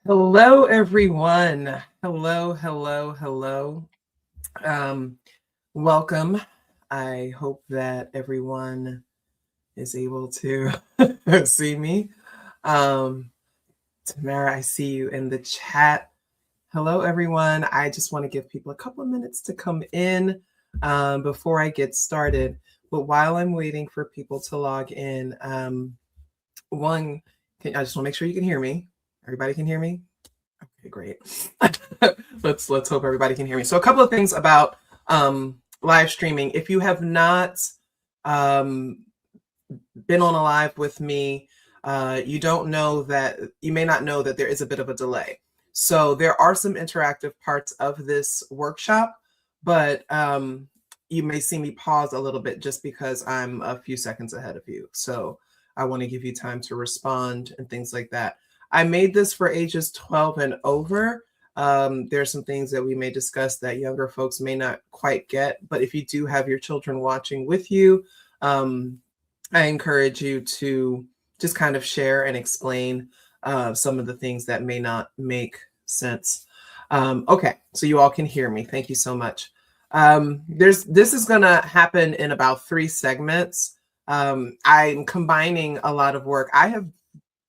Hello, everyone. Hello, hello, hello. Um, Welcome. I hope that everyone is able to see me. Um, Tamara, I see you in the chat. Hello, everyone. I just want to give people a couple of minutes to come in before I get started. But while I'm waiting for people to log in, I just want to make sure you can hear me. Everybody can hear me? Okay, great. let's hope everybody can hear me. So a couple of things about live streaming. If you have not um, been on a live with me, you may not know that there is a bit of a delay. So there are some interactive parts of this workshop, but you may see me pause a little bit just because I'm a few seconds ahead of you. So I want to give you time to respond and things like that. I made this for ages 12 and over. There are some things that we may discuss that younger folks may not quite get, but if you do have your children watching with you, I encourage you to just kind of share and explain some of the things that may not make sense. Okay, so you all can hear me. Thank you so much. This is going to happen in about 3 segments. I'm combining a lot of work. I have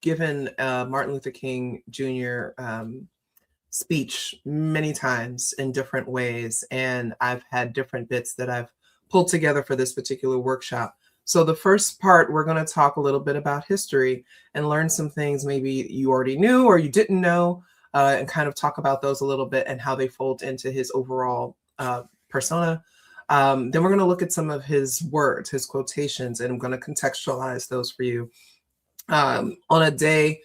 given Martin Luther King Jr. Speech many times in different ways, and I've had different bits that I've pulled together for this particular workshop. So the first part, we're going to talk a little bit about history and learn some things maybe you already knew or you didn't know, and kind of talk about those a little bit and how they fold into his overall persona. Then we're going to look at some of his words, his quotations, and I'm going to contextualize those for you. On a day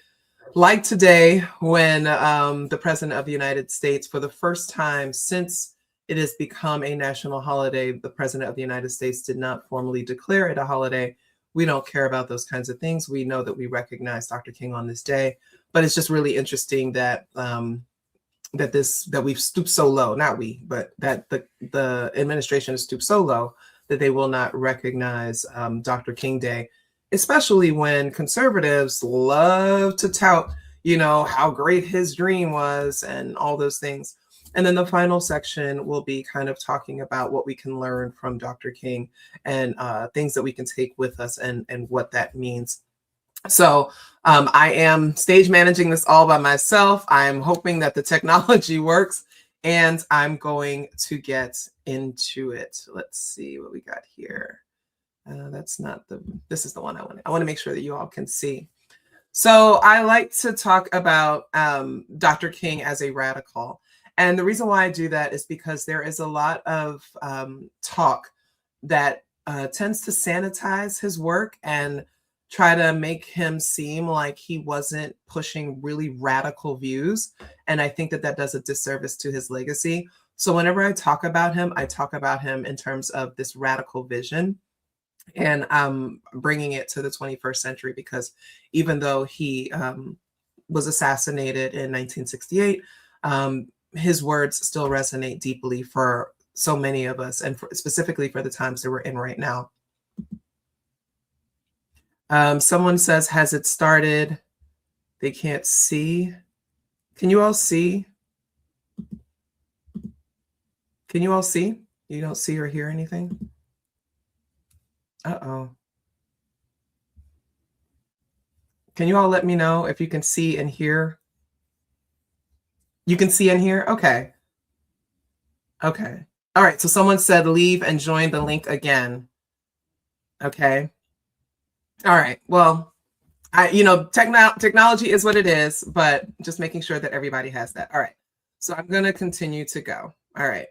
like today, when the President of the United States, for the first time since it has become a national holiday, the President of the United States did not formally declare it a holiday. We don't care about those kinds of things. We know that we recognize Dr. King on this day, but it's just really interesting that that we've stooped so low, not we, but that the administration has stooped so low that they will not recognize Dr. King Day, especially when conservatives love to tout, how great his dream was and all those things. And then the final section will be kind of talking about what we can learn from Dr. King and things that we can take with us and what that means. So I am stage managing this all by myself. I'm hoping that the technology works, and I'm going to get into it. Let's see what we got here. This is the one I want to make sure that you all can see. So I like to talk about Dr. King as a radical. And the reason why I do that is because there is a lot of talk that tends to sanitize his work and try to make him seem like he wasn't pushing really radical views. And I think that does a disservice to his legacy. So whenever I talk about him in terms of this radical vision. And I'm bringing it to the 21st century because even though he was assassinated in 1968, his words still resonate deeply for so many of us, and specifically for the times that we're in right now. Someone says, has it started? They can't see. Can you all see? Can you all see? You don't see or hear anything? Uh-oh. Can you all let me know if you can see and hear? You can see and hear? Okay. Okay. All right. So someone said leave and join the link again. Okay. All right. Well, technology is what it is, but just making sure that everybody has that. All right. So I'm going to continue to go. All right.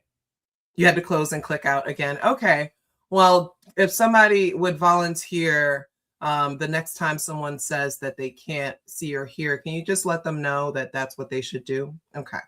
You had to close and click out again. Okay. Well, if somebody would volunteer the next time someone says that they can't see or hear, can you just let them know that that's what they should do? Okay.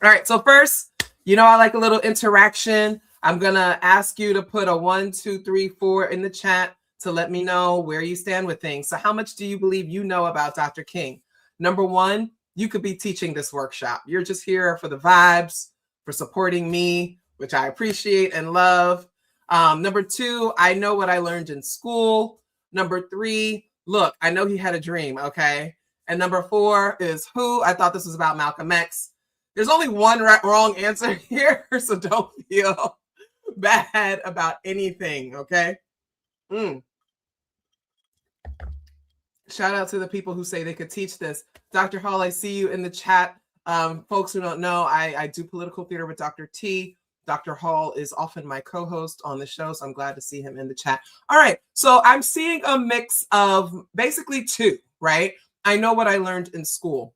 All right. So first, I like a little interaction. I'm going to ask you to put a 1, 2, 3, 4 in the chat to let me know where you stand with things. So how much do you believe you know about Dr. King? Number 1, you could be teaching this workshop. You're just here for the vibes, for supporting me, which I appreciate and love. Number 2, I know what I learned in school. Number 3, look, I know he had a dream, okay? And number 4 is who. I thought this was about Malcolm X. There's only one wrong answer here, so don't feel bad about anything, okay? Shout out to the people who say they could teach this. Dr. Hall, I see you in the chat. Folks who don't know, I do political theater with Dr. T. Dr. Hall is often my co-host on the show, so I'm glad to see him in the chat. All right, so I'm seeing a mix of basically 2, right? I know what I learned in school.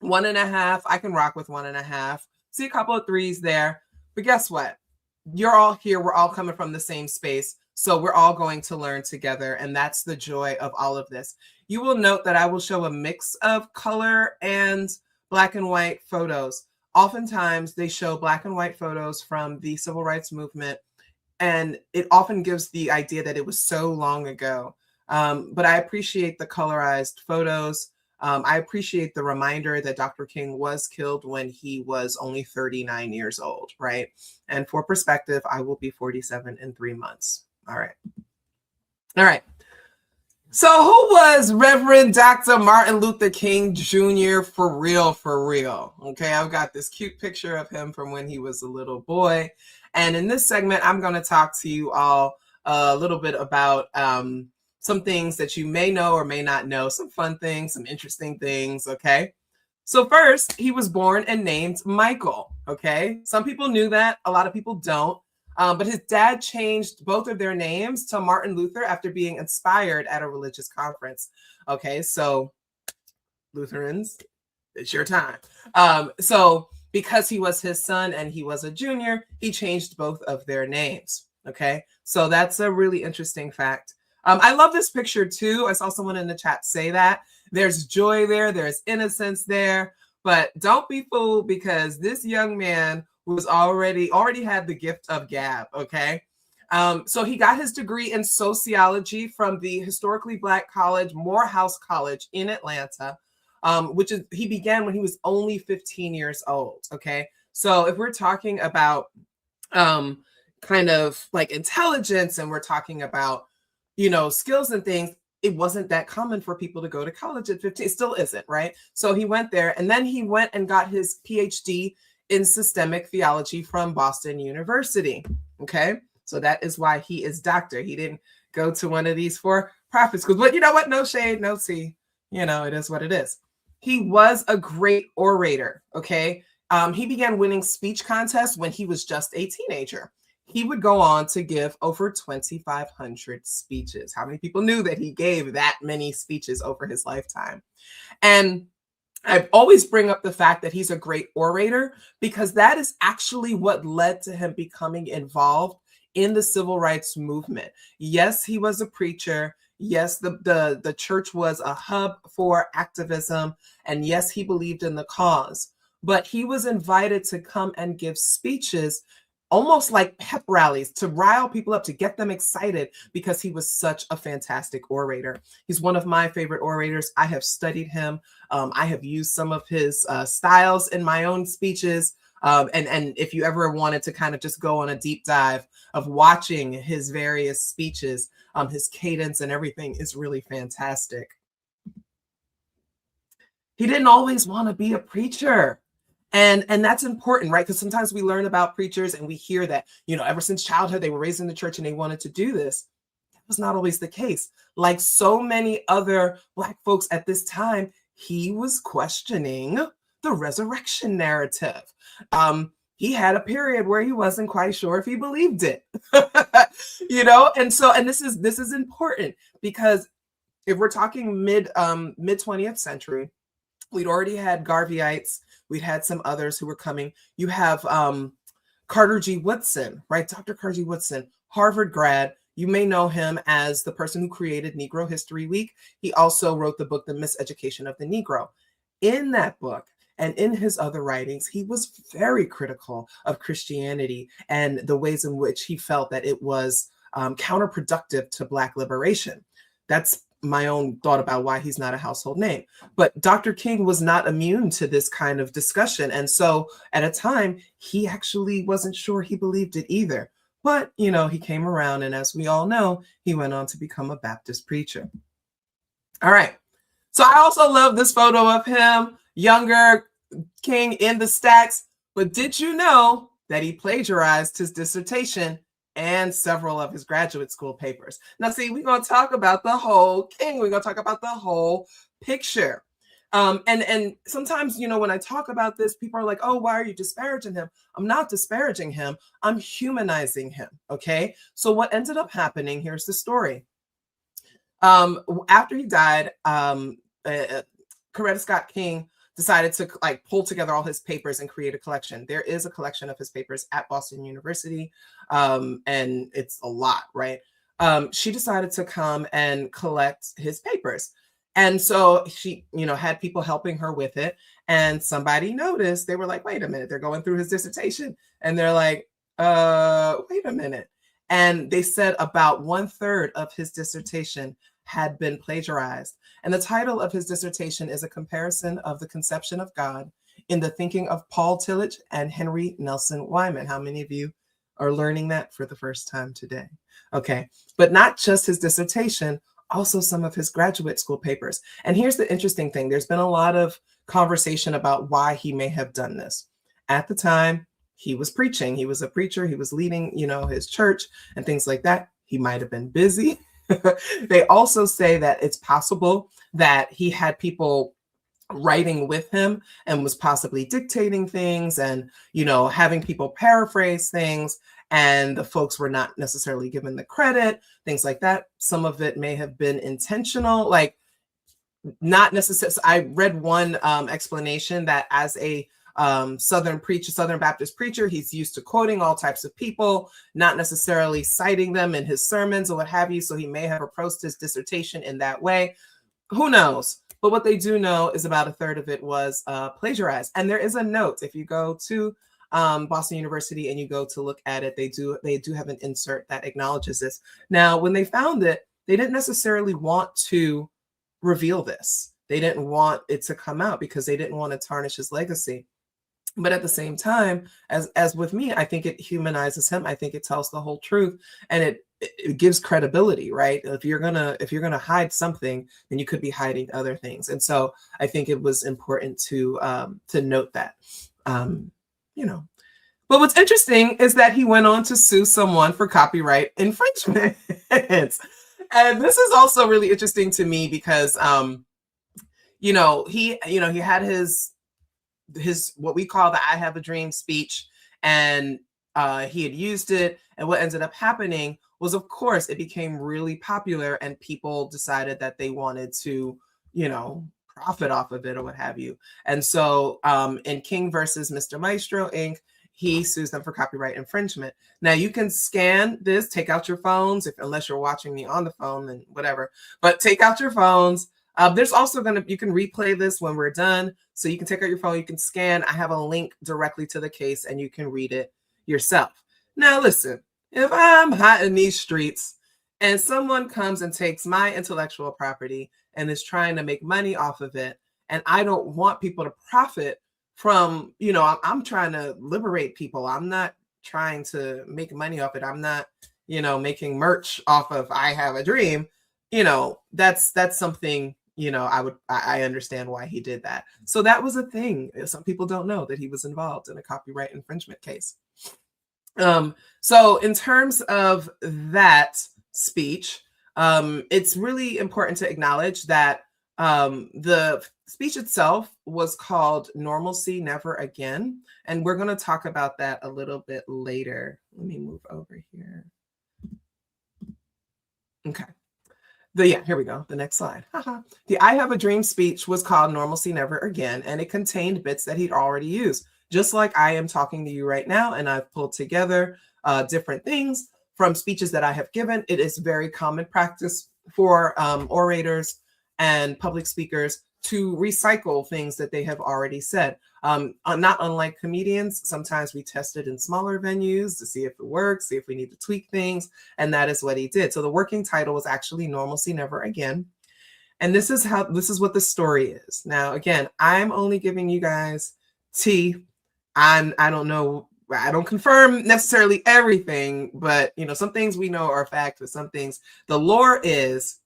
1.5, I can rock with 1.5. See a couple of 3s there, but guess what? You're all here. We're all coming from the same space, so we're all going to learn together, and that's the joy of all of this. You will note that I will show a mix of color and black and white photos. Oftentimes, they show black and white photos from the civil rights movement, and it often gives the idea that it was so long ago. But I appreciate the colorized photos. I appreciate the reminder that Dr. King was killed when he was only 39 years old, right? And for perspective, I will be 47 in 3 months. All right. All right. So who was Reverend Dr. Martin Luther King Jr. for real, for real? Okay, I've got this cute picture of him from when he was a little boy. And in this segment, I'm going to talk to you all a little bit about some things that you may know or may not know, some fun things, some interesting things, okay? So first, he was born and named Michael, okay? Some people knew that, a lot of people don't. But his dad changed both of their names to Martin Luther after being inspired at a religious conference. Okay, so Lutherans, it's your time. So because he was his son and he was a junior, he changed both of their names. Okay, so that's a really interesting fact. I love this picture too. I saw someone in the chat say that. There's joy there, there's innocence there, but don't be fooled because this young man was already had the gift of gab, okay? So he got his degree in sociology from the historically Black college, Morehouse College in Atlanta, he began when he was only 15 years old, okay? So if we're talking about kind of like intelligence and we're talking about, you know, skills and things, it wasn't that common for people to go to college at 15. It still isn't, right? So he went there and then he went and got his PhD in systemic theology from Boston University. Okay, so that is why he is doctor. He didn't go to one of these for-profit schools, but you know what? No shade, no tea. You know, it is what it is. He was a great orator. Okay, he began winning speech contests when he was just a teenager. He would go on to give over 2,500 speeches. How many people knew that he gave that many speeches over his lifetime? And I always bring up the fact that he's a great orator because that is actually what led to him becoming involved in the civil rights movement. Yes, he was a preacher. Yes, the church was a hub for activism. And yes, he believed in the cause. But he was invited to come and give speeches almost like pep rallies to rile people up, to get them excited because he was such a fantastic orator. He's one of my favorite orators. I have studied him. I have used some of his styles in my own speeches. And if you ever wanted to kind of just go on a deep dive of watching his various speeches, his cadence and everything is really fantastic. He didn't always want to be a preacher. And that's important, right? Because sometimes we learn about preachers and we hear that, you know, ever since childhood, they were raised in the church and they wanted to do this. That was not always the case. Like so many other Black folks at this time, he was questioning the resurrection narrative. He had a period where he wasn't quite sure if he believed it, you know? And this is important because if we're talking mid 20th century, we'd already had Garveyites. We'd had some others who were coming. You have Carter G. Woodson, right? Dr. Carter G. Woodson, Harvard grad. You may know him as the person who created Negro History Week. He also wrote the book, The Miseducation of the Negro. In that book and in his other writings, he was very critical of Christianity and the ways in which he felt that it was counterproductive to Black liberation. That's my own thought about why he's not a household name. But Dr. King was not immune to this kind of discussion. And so at a time, he actually wasn't sure he believed it either. But, you know, he came around, and as we all know, he went on to become a Baptist preacher. All right. So I also love this photo of him, younger King in the stacks. But did you know that he plagiarized his dissertation and several of his graduate school papers? Now, see, we're going to talk about the whole King. We're going to talk about the whole picture. And sometimes, you know, when I talk about this, people are like, oh, why are you disparaging him? I'm not disparaging him. I'm humanizing him. Okay. So what ended up happening, here's the story. After he died, Coretta Scott King decided to like pull together all his papers and create a collection. There is a collection of his papers at Boston University, and it's a lot, right? She decided to come and collect his papers. And so she, you know, had people helping her with it. And somebody noticed, they were like, wait a minute, they're going through his dissertation. And they're like, wait a minute. And they said about 1/3 of his dissertation had been plagiarized. And the title of his dissertation is A Comparison of the Conception of God in the Thinking of Paul Tillich and Henry Nelson Wyman. How many of you are learning that for the first time today? Okay, but not just his dissertation, also some of his graduate school papers. And here's the interesting thing. There's been a lot of conversation about why he may have done this. At the time, he was preaching. He was a preacher. He was leading, you know, his church and things like that. He might have been busy. They also say that it's possible that he had people writing with him and was possibly dictating things and, you know, having people paraphrase things, and the folks were not necessarily given the credit, things like that. Some of it may have been intentional, like not necessarily. I read one explanation that as a Southern Baptist preacher, he's used to quoting all types of people, not necessarily citing them in his sermons or what have you. So he may have approached his dissertation in that way. Who knows? But what they do know is about 1/3 of it was plagiarized. And there is a note. If you go to Boston University and you go to look at it, they do have an insert that acknowledges this. Now, when they found it, they didn't necessarily want to reveal this. They didn't want it to come out because they didn't want to tarnish his legacy. But at the same time, as with me, I think it humanizes him. I think it tells the whole truth, and it gives credibility, right? If you're gonna hide something, then you could be hiding other things. And so I think it was important to note that, you know. But what's interesting is that he went on to sue someone for copyright infringement. And this is also really interesting to me because, you know, he had his what we call the I Have a Dream speech, and he had used it. And what ended up happening was, of course, it became really popular and people decided that they wanted to, you know, profit off of it or what have you. And so in King versus Mr. Maestro Inc., he sues them for copyright infringement. Now you can scan this, take out your phones, unless you're watching me on the phone, then whatever, but take out your phones. There's also you can replay this when we're done. So you can take out your phone, you can scan. I have a link directly to the case and you can read it yourself. Now listen, if I'm hot in these streets and someone comes and takes my intellectual property and is trying to make money off of it, and I don't want people to profit from, you know, I'm trying to liberate people. I'm not trying to make money off it. I'm not, you know, making merch off of I Have a Dream. You know, that's something, you know, I understand why he did that. So that was a thing. Some people don't know that he was involved in a copyright infringement case. So in terms of that speech, it's really important to acknowledge that the speech itself was called Normalcy Never Again. And we're going to talk about that a little bit later. Let me move over here. Okay. Here we go. The next slide. The I Have a Dream speech was called Normalcy Never Again, and it contained bits that he'd already used. Just like I am talking to you right now, and I've pulled together different things from speeches that I have given. It is very common practice for orators and public speakers to recycle things that they have already said. Not unlike comedians, sometimes we test it in smaller venues to see if it works, see if we need to tweak things, and that is what he did. So the working title was actually Normalcy Never Again. And this is what the story is. Now, again, I'm only giving you guys tea. I don't know, I don't confirm necessarily everything, but you know, some things we know are fact, but some things, the lore is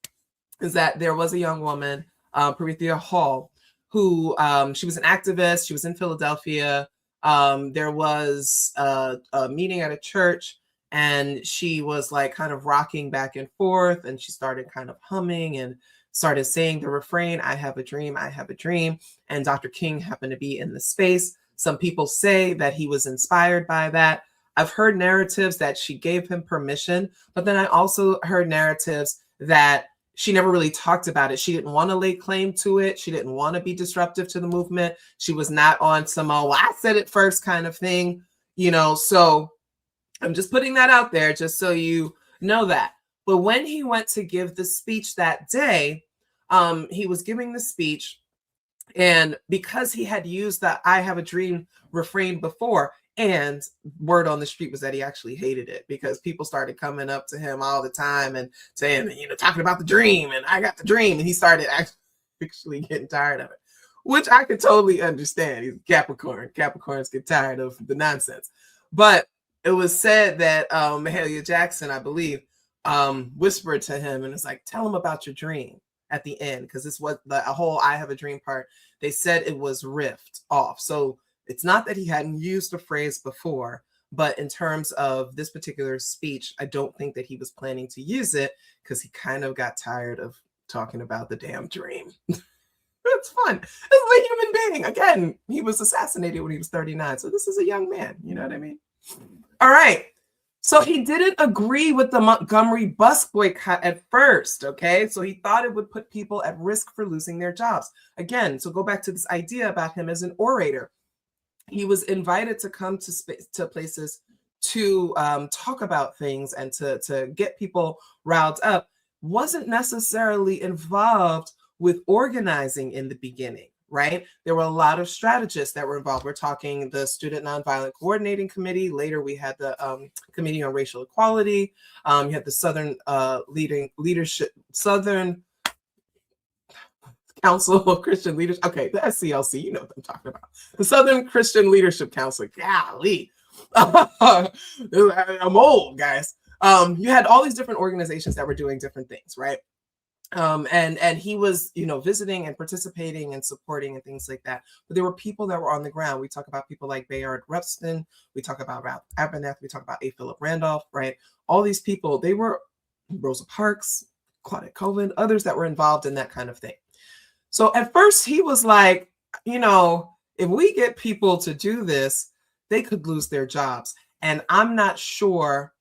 that there was a young woman Parithia Hall, who she was an activist. She was in Philadelphia. There was a meeting at a church, and she was like kind of rocking back and forth, and she started kind of humming and started saying the refrain, "I have a dream, I have a dream." And Dr. King happened to be in the space. Some people say that he was inspired by that. I've heard narratives that she gave him permission, but then I also heard narratives that she never really talked about it. She didn't want to lay claim to it. She didn't want to be disruptive to the movement. She was not on some, oh, well, I said it first kind of thing, you know. So I'm just putting that out there just so you know that. But when he went to give the speech that day, he was giving the speech, and because he had used the "I have a dream" refrain before, and word on the street was that he actually hated it because people started coming up to him all the time and saying, you know, talking about the dream and I got the dream. And he started actually getting tired of it, which I could totally understand. He's Capricorn. Capricorns get tired of the nonsense. But it was said that Mahalia Jackson, I believe, whispered to him and it's like, tell him about your dream at the end, because this was the whole "I have a dream" part. They said it was riffed off. So it's not that he hadn't used the phrase before, but in terms of this particular speech, I don't think that he was planning to use it because he kind of got tired of talking about the damn dream. It's fun. This is a human being. Again, he was assassinated when he was 39. So this is a young man. You know what I mean? All right. So he didn't agree with the Montgomery bus boycott at first, okay? So he thought it would put people at risk for losing their jobs. Again, so go back to this idea about him as an orator. He was invited to come to places to talk about things and to get people riled up. Wasn't necessarily involved with organizing in the beginning, right? There were a lot of strategists that were involved. We're talking the Student Nonviolent Coordinating Committee. Later, we had the Committee on Racial Equality. You had the Southern Southern Council of Christian Leadership. Okay, the SCLC, you know what I'm talking about. The Southern Christian Leadership Council. Golly. I'm old, guys. You had all these different organizations that were doing different things, right? And he was, you know, visiting and participating and supporting and things like that. But there were people that were on the ground. We talk about people like Bayard Rustin. We talk about Ralph Abernathy. We talk about A. Philip Randolph, right? All these people, they were Rosa Parks, Claudette Colvin, others that were involved in that kind of thing. So at first he was like, you know, if we get people to do this, they could lose their jobs. And I'm not sure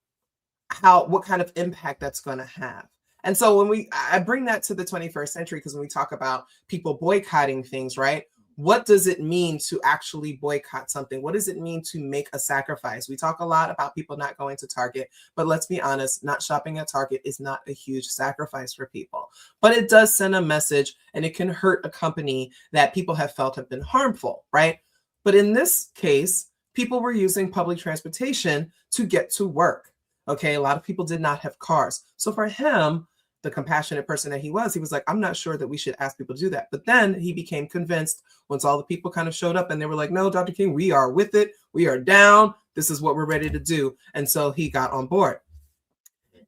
what kind of impact that's going to have. And so when I bring that to the 21st century, because when we talk about people boycotting things, right? What does it mean to actually boycott something? What does it mean to make a sacrifice? We talk a lot about people not going to Target, but let's be honest, not shopping at Target is not a huge sacrifice for people, but it does send a message and it can hurt a company that people have felt have been harmful, right? But in this case, people were using public transportation to get to work. Okay, a lot of people did not have cars. So for him, the compassionate person that he was like, I'm not sure that we should ask people to do that. But then he became convinced once all the people kind of showed up and they were like, no, Dr. King, we are with it. We are down. This is what we're ready to do. And so he got on board.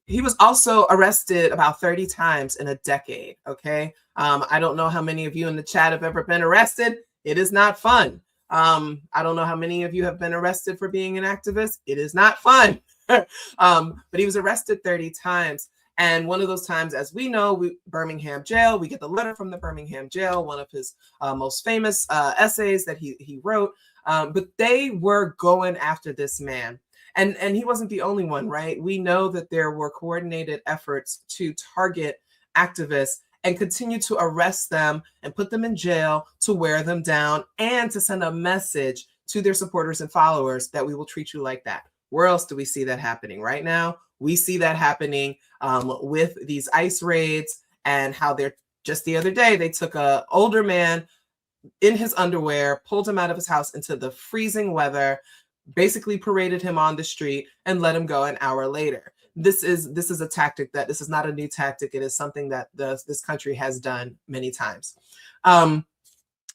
He was also arrested about 30 times in a decade. Okay. I don't know how many of you in the chat have ever been arrested. It is not fun. I don't know how many of you have been arrested for being an activist. It is not fun. But he was arrested 30 times. And one of those times, as we know, Birmingham jail, we get the letter from the Birmingham jail, one of his most famous essays that he wrote. But they were going after this man. And he wasn't the only one, right? We know that there were coordinated efforts to target activists and continue to arrest them and put them in jail, to wear them down, and to send a message to their supporters and followers that we will treat you like that. Where else do we see that happening? Right now, we see that happening with these ICE raids, and how they're just the other day, they took an older man in his underwear, pulled him out of his house into the freezing weather, basically paraded him on the street and let him go an hour later. This is a tactic this is not a new tactic. It is something that this country has done many times.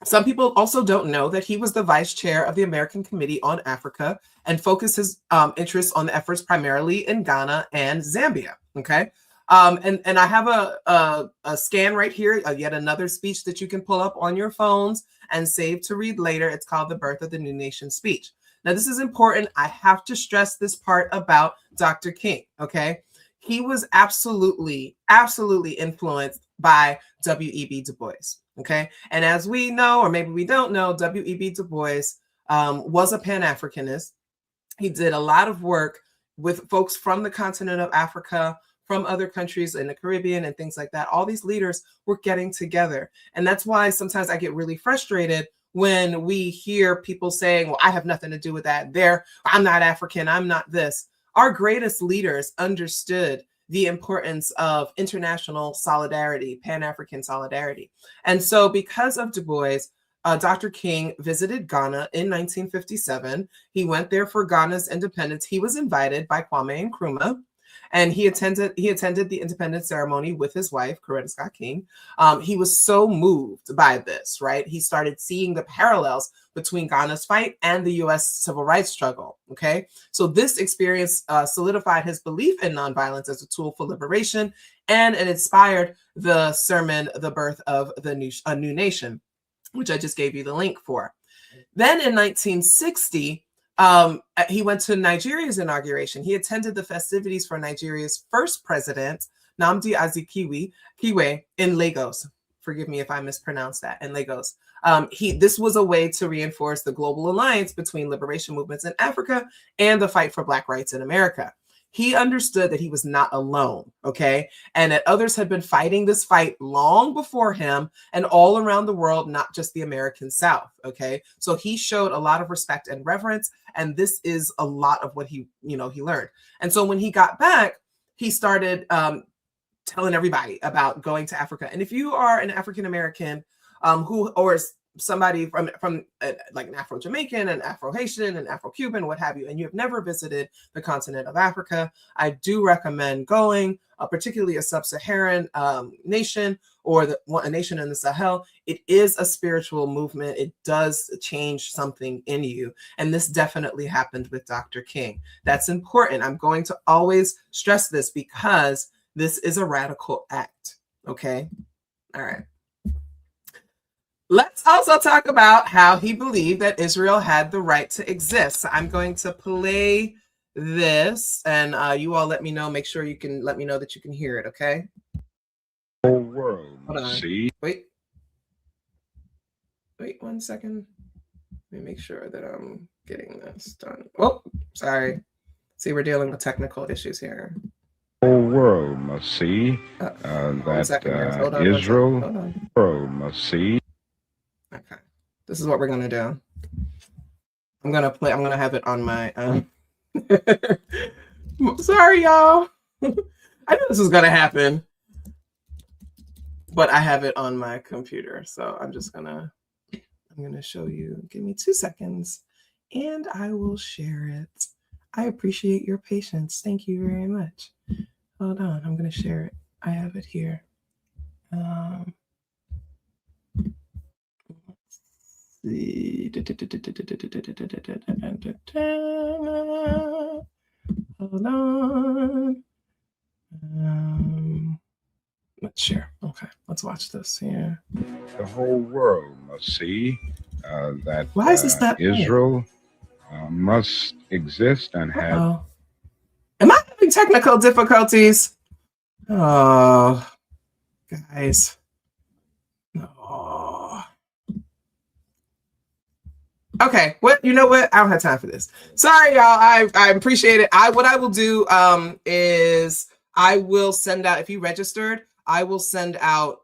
Some people also don't know that he was the vice chair of the American Committee on Africa and focused his interests on the efforts primarily in Ghana and Zambia. Okay. And I have a scan right here, yet another speech that you can pull up on your phones and save to read later. It's called The Birth of the New Nation speech. Now, this is important. I have to stress this part about Dr. King, okay? He was absolutely, absolutely influenced by W.E.B. Du Bois, okay? And as we know, or maybe we don't know, W.E.B. Du Bois was a Pan-Africanist. He did a lot of work with folks from the continent of Africa, from other countries in the Caribbean and things like that. All these leaders were getting together. And that's why sometimes I get really frustrated when we hear people saying, well, I have nothing to do with that. I'm not African, I'm not this. Our greatest leaders understood the importance of international solidarity, Pan-African solidarity. And so because of Du Bois, Dr. King visited Ghana in 1957. He went there for Ghana's independence. He was invited by Kwame Nkrumah, and he attended the independence ceremony with his wife, Coretta Scott King. He was so moved by this, right? He started seeing the parallels between Ghana's fight and the U.S. civil rights struggle, okay? So this experience solidified his belief in nonviolence as a tool for liberation, and it inspired the sermon, The Birth of a New Nation, which I just gave you the link for. Then in 1960, he went to Nigeria's inauguration. He attended the festivities for Nigeria's first president, Nnamdi Azikiwe, in Lagos. Forgive me if I mispronounced that, in Lagos. This was a way to reinforce the global alliance between liberation movements in Africa and the fight for Black rights in America. He understood that he was not alone, okay? And that others had been fighting this fight long before him and all around the world, not just the American South, okay? So he showed a lot of respect and reverence, and this is a lot of what he learned. And so when he got back, he started telling everybody about going to Africa. And if you are an African-American or somebody from like an Afro-Jamaican, an Afro-Haitian, an Afro-Cuban, what have you, and you have never visited the continent of Africa, I do recommend going, particularly a sub-Saharan nation or a nation in the Sahel. It is a spiritual movement. It does change something in you. And this definitely happened with Dr. King. That's important. I'm going to always stress this because this is a radical act. Okay? All right. Let's also talk about how he believed that Israel had the right to exist. So I'm going to play this, and you all let me know. Make sure you can let me know that you can hear it, okay? Whole world. See? Wait 1 second. Let me make sure that I'm getting this done. Oh, sorry. See, we're dealing with technical issues here. The whole world must see that Israel world must see. Okay, this is what we're gonna do. I'm gonna have it on my sorry y'all. I knew this was gonna happen, but I have it on my computer, so I'm gonna show you. Give me 2 seconds and I will share it. I appreciate your patience. Thank you very much. Hold on, I'm gonna share it. I have it here. Hold on. Let's share. Okay, let's watch this here. The whole world must see that Why is this not Israel must exist and have. Am I having technical difficulties? Oh, guys. Oh. Okay, you know what? I don't have time for this. Sorry, y'all. I appreciate it. What I will do is I will send out, if you registered, I will send out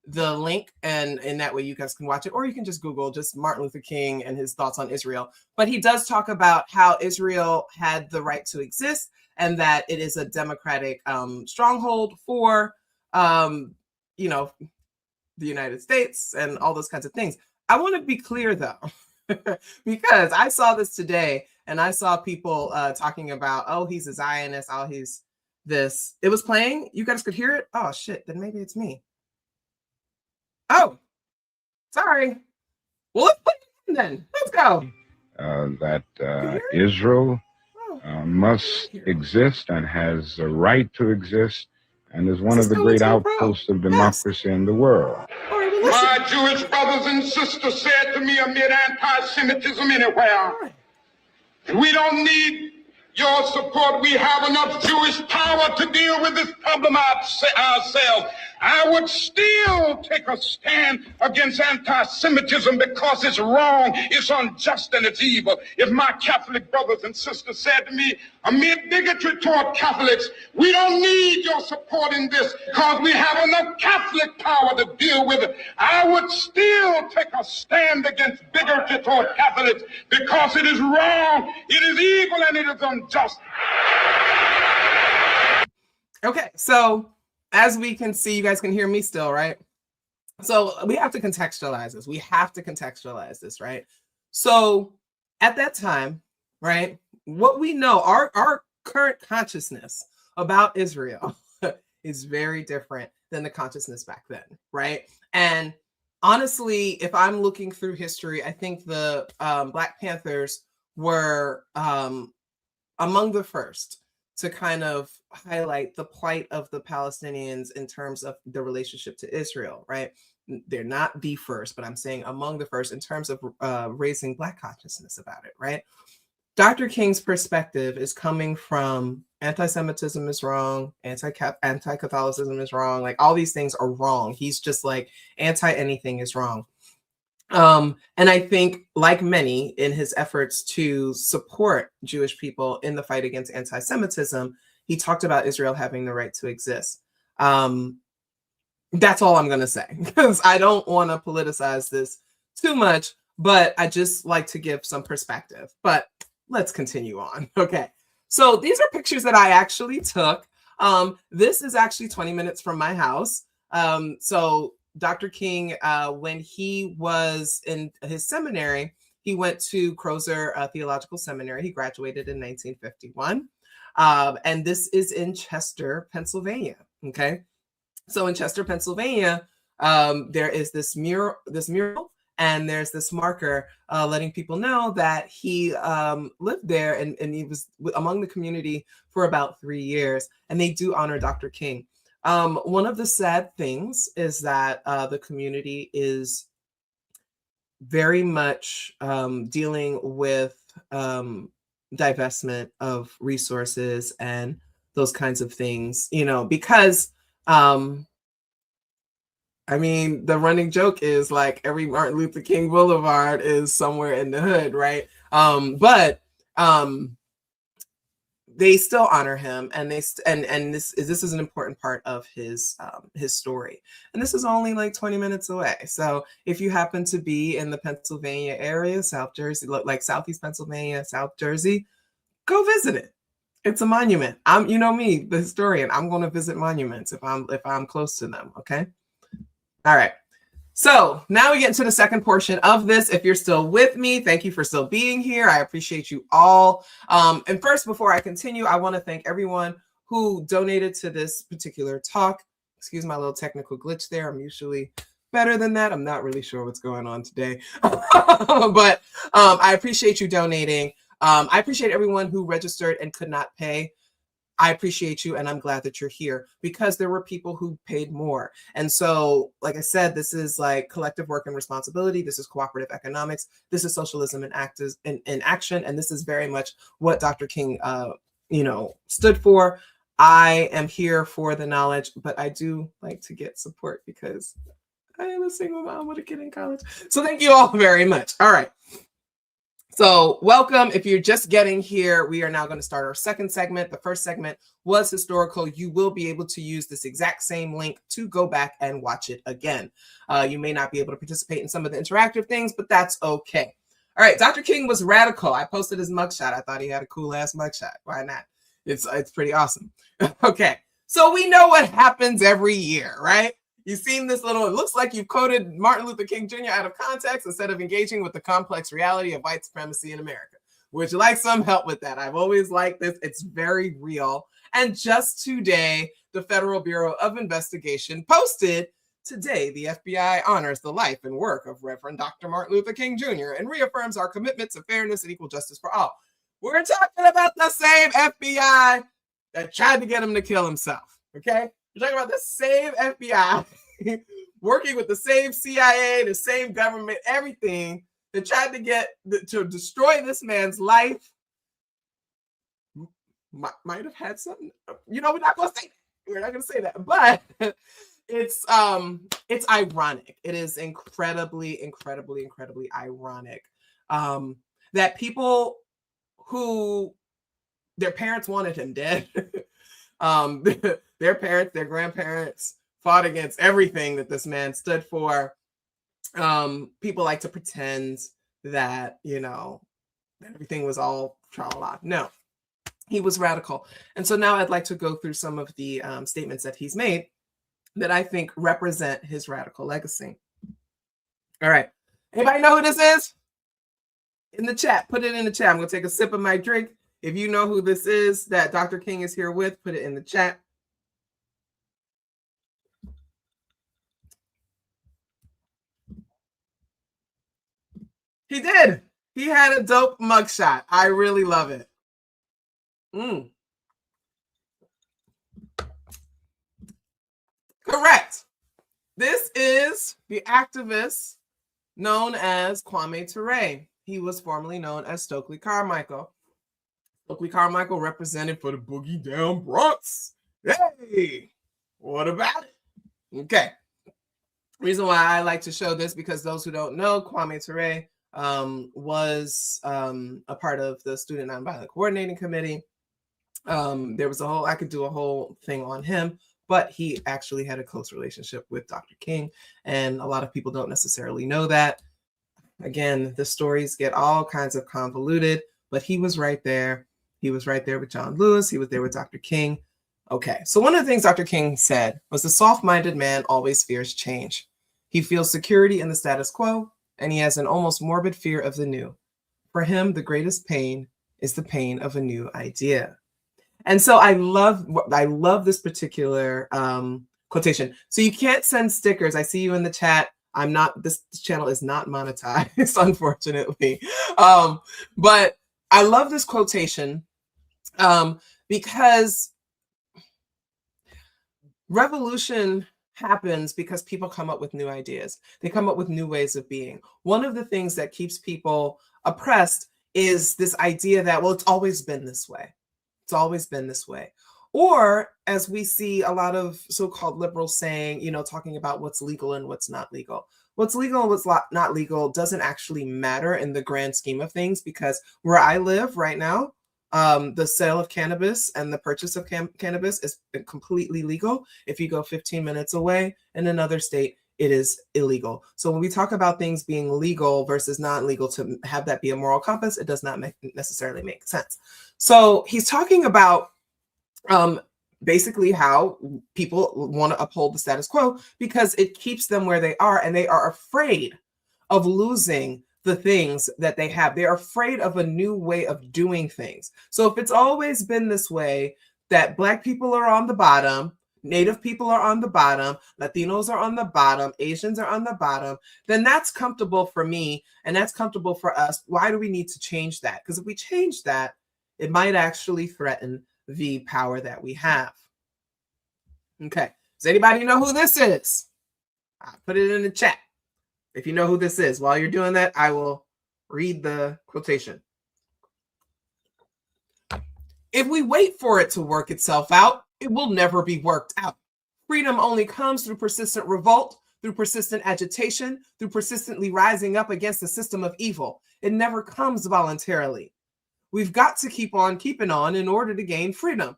the link, and in that way you guys can watch it, or you can just Google just Martin Luther King and his thoughts on Israel. But he does talk about how Israel had the right to exist and that it is a democratic stronghold for, the United States and all those kinds of things. I want to be clear though, because I saw this today and I saw people talking about, oh, he's a Zionist, oh, he's this. It was playing. You guys could hear it. Oh shit, then maybe it's me. Oh, sorry. Well, let's play it then. Let's go. Israel must exist and has a right to exist, and is one of the great outposts of democracy in the world. My Jewish brothers and sisters said to me amid anti-Semitism anywhere, we don't need your support. We have enough Jewish power to deal with this problem ourselves. I would still take a stand against anti-Semitism because it's wrong, it's unjust, and it's evil. If my Catholic brothers and sisters said to me, amid bigotry toward Catholics, we don't need your support in this because we have enough Catholic power to deal with it, I would still take a stand against bigotry toward Catholics because it is wrong, it is evil, and it is unjust. Okay, so as we can see, you guys can hear me still, right? So we have to contextualize this. We have to contextualize this, right? So at that time, right, what we know, our current consciousness about Israel is very different than the consciousness back then, right? And honestly, if I'm looking through history, I think the Black Panthers were among the first to kind of highlight the plight of the Palestinians in terms of the relationship to Israel, right? They're not the first, but I'm saying among the first in terms of raising Black consciousness about it, right? Dr. King's perspective is coming from anti-Semitism is wrong, anti-Catholicism is wrong, like all these things are wrong. He's just like anti-anything is wrong. And I think, like many, in his efforts to support Jewish people in the fight against anti-Semitism, he talked about Israel having the right to exist. That's all I'm going to say, because I don't want to politicize this too much, but I just like to give some perspective. But let's continue on. Okay, so these are pictures that I actually took. This is actually 20 minutes from my house. So Dr. King, when he was in his seminary, he went to Crozer Theological Seminary. He graduated in 1951. And this is in Chester, Pennsylvania. Okay. So in Chester, Pennsylvania, there is this mural, and there's this marker letting people know that he lived there and he was among the community for about 3 years. And they do honor Dr. King. One of the sad things is that the community is very much dealing with divestment of resources and those kinds of things, you know, because I mean, the running joke is like every Martin Luther King Boulevard is somewhere in the hood, right? But they still honor him, and this is an important part of his story. And this is only like 20 minutes away. So if you happen to be in the Pennsylvania area, South Jersey, like Southeast Pennsylvania, South Jersey, go visit it. It's a monument. You know me, the historian. I'm going to visit monuments if I'm close to them. Okay. All right. So now we get into the second portion of this. If you're still with me, thank you for still being here. I appreciate you all. And first, before I continue, I want to thank everyone who donated to this particular talk. Excuse my little technical glitch there. I'm usually better than that. I'm not really sure what's going on today, but I appreciate you donating. I appreciate everyone who registered and could not pay. I appreciate you, and I'm glad that you're here, because there were people who paid more. And so, like I said, this is like collective work and responsibility. This is cooperative economics. This is socialism in action. And this is very much what Dr. King, stood for. I am here for the knowledge, but I do like to get support because I am a single mom with a kid in college. So thank you all very much. All right. So welcome. If you're just getting here, we are now going to start our second segment. The first segment was historical. You will be able to use this exact same link to go back and watch it again. You may not be able to participate in some of the interactive things, but that's okay. All right. Dr. King was radical. I posted his mugshot. I thought he had a cool ass mugshot. Why not? It's pretty awesome. Okay. So we know what happens every year, right? You've seen this little, it looks like you've quoted Martin Luther King Jr. out of context instead of engaging with the complex reality of white supremacy in America. Would you like some help with that? I've always liked this. It's very real. And just today, the Federal Bureau of Investigation posted, today, the FBI honors the life and work of Reverend Dr. Martin Luther King Jr. and reaffirms our commitment to fairness and equal justice for all. We're talking about the same FBI that tried to get him to kill himself. Okay? We're talking about the same FBI working with the same CIA, the same government, everything that tried to destroy this man's life. Might have had something. We're not going to say that. We're not going to say that. But it's ironic. It is incredibly ironic that people who their parents wanted him dead, their parents, their grandparents fought against everything that this man stood for. People like to pretend that, that everything was all tra-la-la. No, he was radical. And so now I'd like to go through some of the statements that he's made that I think represent his radical legacy. All right. Anybody know who this is? In the chat, put it in the chat. I'm going to take a sip of my drink. If you know who this is that Dr. King is here with, put it in the chat. He did. He had a dope mugshot. I really love it. Correct. This is the activist known as Kwame Ture. He was formerly known as Stokely Carmichael. Stokely Carmichael represented for the Boogie Down Bronx. Hey, what about it? Okay. Reason why I like to show this, because those who don't know, Kwame Ture was a part of the Student Nonviolent Coordinating Committee. There was I could do a whole thing on him, but he actually had a close relationship with Dr. King, and a lot of people don't necessarily know that. Again, the stories get all kinds of convoluted, but he was right there. He was right there with John Lewis. He was there with Dr. King. Okay, so one of the things Dr. King said was the soft-minded man always fears change. He feels security in the status quo, and he has an almost morbid fear of the new. For him, the greatest pain is the pain of a new idea. And so I love this particular quotation. So you can't send stickers. I see you in the chat. This channel is not monetized, unfortunately. But I love this quotation because revolution happens because people come up with new ideas. They come up with new ways of being. One of the things that keeps people oppressed is this idea that, well, it's always been this way. It's always been this way. Or as we see a lot of so-called liberals saying, talking about what's legal and what's not legal. What's legal and what's not legal doesn't actually matter in the grand scheme of things, because where I live right now, the sale of cannabis and the purchase of cannabis is completely legal. If you go 15 minutes away in another state, it is illegal. So when we talk about things being legal versus not legal, to have that be a moral compass, it does not necessarily make sense. So he's talking about basically how people want to uphold the status quo because it keeps them where they are, and they are afraid of losing the things that they have. They're afraid of a new way of doing things. So if it's always been this way, that Black people are on the bottom, Native people are on the bottom, Latinos are on the bottom, Asians are on the bottom, then that's comfortable for me and that's comfortable for us. Why do we need to change that? Because if we change that, it might actually threaten the power that we have. Okay. Does anybody know who this is? I'll put it in the chat. If you know who this is, while you're doing that, I will read the quotation. If we wait for it to work itself out, it will never be worked out. Freedom only comes through persistent revolt, through persistent agitation, through persistently rising up against the system of evil. It never comes voluntarily. We've got to keep on keeping on in order to gain freedom.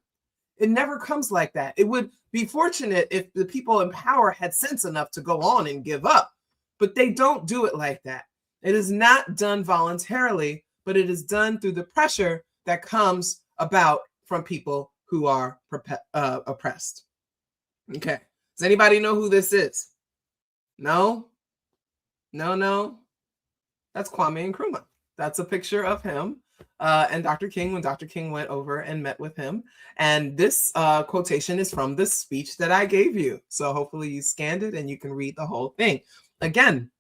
It never comes like that. It would be fortunate if the people in power had sense enough to go on and give up, but they don't do it like that. It is not done voluntarily, but it is done through the pressure that comes about from people who are oppressed. Okay. Does anybody know who this is? No? No? That's Kwame Nkrumah. That's a picture of him and Dr. King when Dr. King went over and met with him. And this quotation is from the speech that I gave you. So hopefully you scanned it and you can read the whole thing. Again,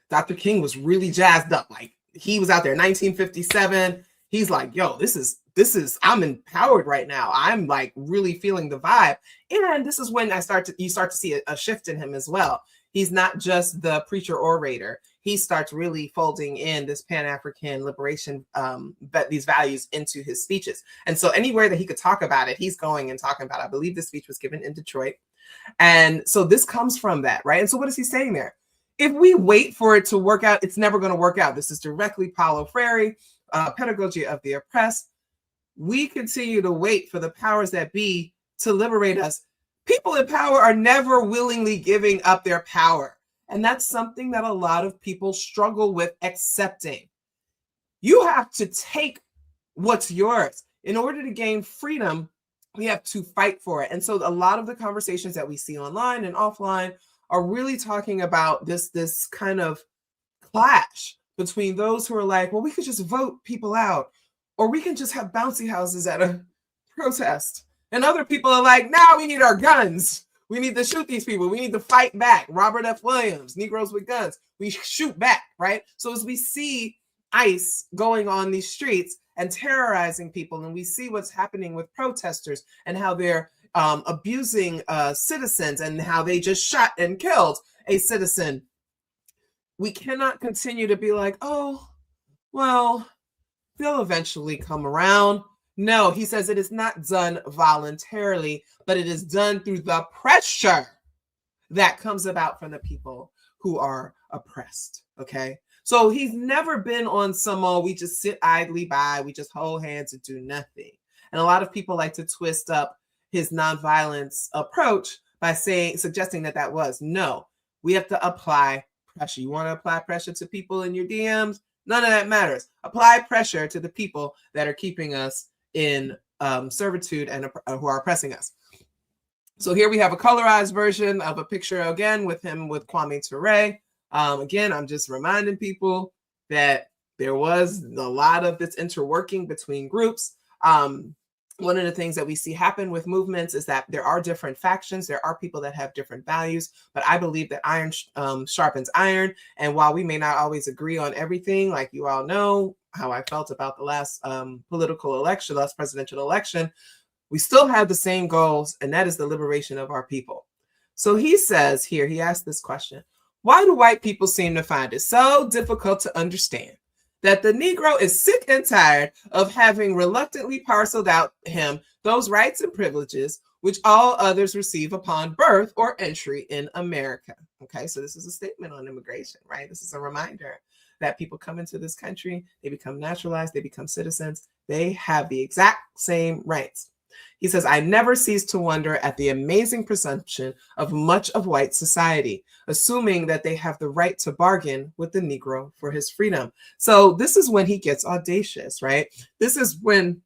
Dr. King was really jazzed up. Like, he was out there, 1957. He's like, yo, this is, I'm empowered right now. I'm like really feeling the vibe. And this is when you start to see a shift in him as well. He's not just the preacher orator. He starts really folding in this Pan-African liberation, but these values into his speeches. And so anywhere that he could talk about it, he's going and talking about it. I believe this speech was given in Detroit. And so this comes from that, right? And so what is he saying there? If we wait for it to work out, it's never going to work out. This is directly Paulo Freire, Pedagogy of the Oppressed. We continue to wait for the powers that be to liberate us. People in power are never willingly giving up their power. And that's something that a lot of people struggle with accepting. You have to take what's yours. In order to gain freedom, we have to fight for it. And so a lot of the conversations that we see online and offline are really talking about this kind of clash between those who are like, well, we could just vote people out, or we can just have bouncy houses at a protest. And other people are like, nah, we need our guns. We need to shoot these people. We need to fight back. Robert F. Williams, Negroes with Guns. We shoot back, right? So as we see ICE going on these streets and terrorizing people, and we see what's happening with protesters and how they're abusing citizens and how they just shot and killed a citizen, we cannot continue to be like, oh, well, they'll eventually come around. No, he says it is not done voluntarily, but it is done through the pressure that comes about from the people who are oppressed, okay? So he's never been on some, oh, we just sit idly by, we just hold hands and do nothing. And a lot of people like to twist up his nonviolence approach by suggesting that was. No, we have to apply pressure. You want to apply pressure to people in your DMs? None of that matters. Apply pressure to the people that are keeping us in servitude and who are oppressing us. So here we have a colorized version of a picture again with him with Kwame Ture. Again, I'm just reminding people that there was a lot of this interworking between groups. One of the things that we see happen with movements is that there are different factions. There are people that have different values, but I believe that iron sharpens iron. And while we may not always agree on everything, like you all know how I felt about the last presidential election, we still have the same goals, and that is the liberation of our people. So he says here, he asked this question: why do white people seem to find it so difficult to understand that the Negro is sick and tired of having reluctantly parceled out him those rights and privileges which all others receive upon birth or entry in America? Okay, so this is a statement on immigration, right? This is a reminder that people come into this country, they become naturalized, they become citizens, they have the exact same rights. He says, I never cease to wonder at the amazing presumption of much of white society, assuming that they have the right to bargain with the Negro for his freedom. So this is when he gets audacious, right? This is when,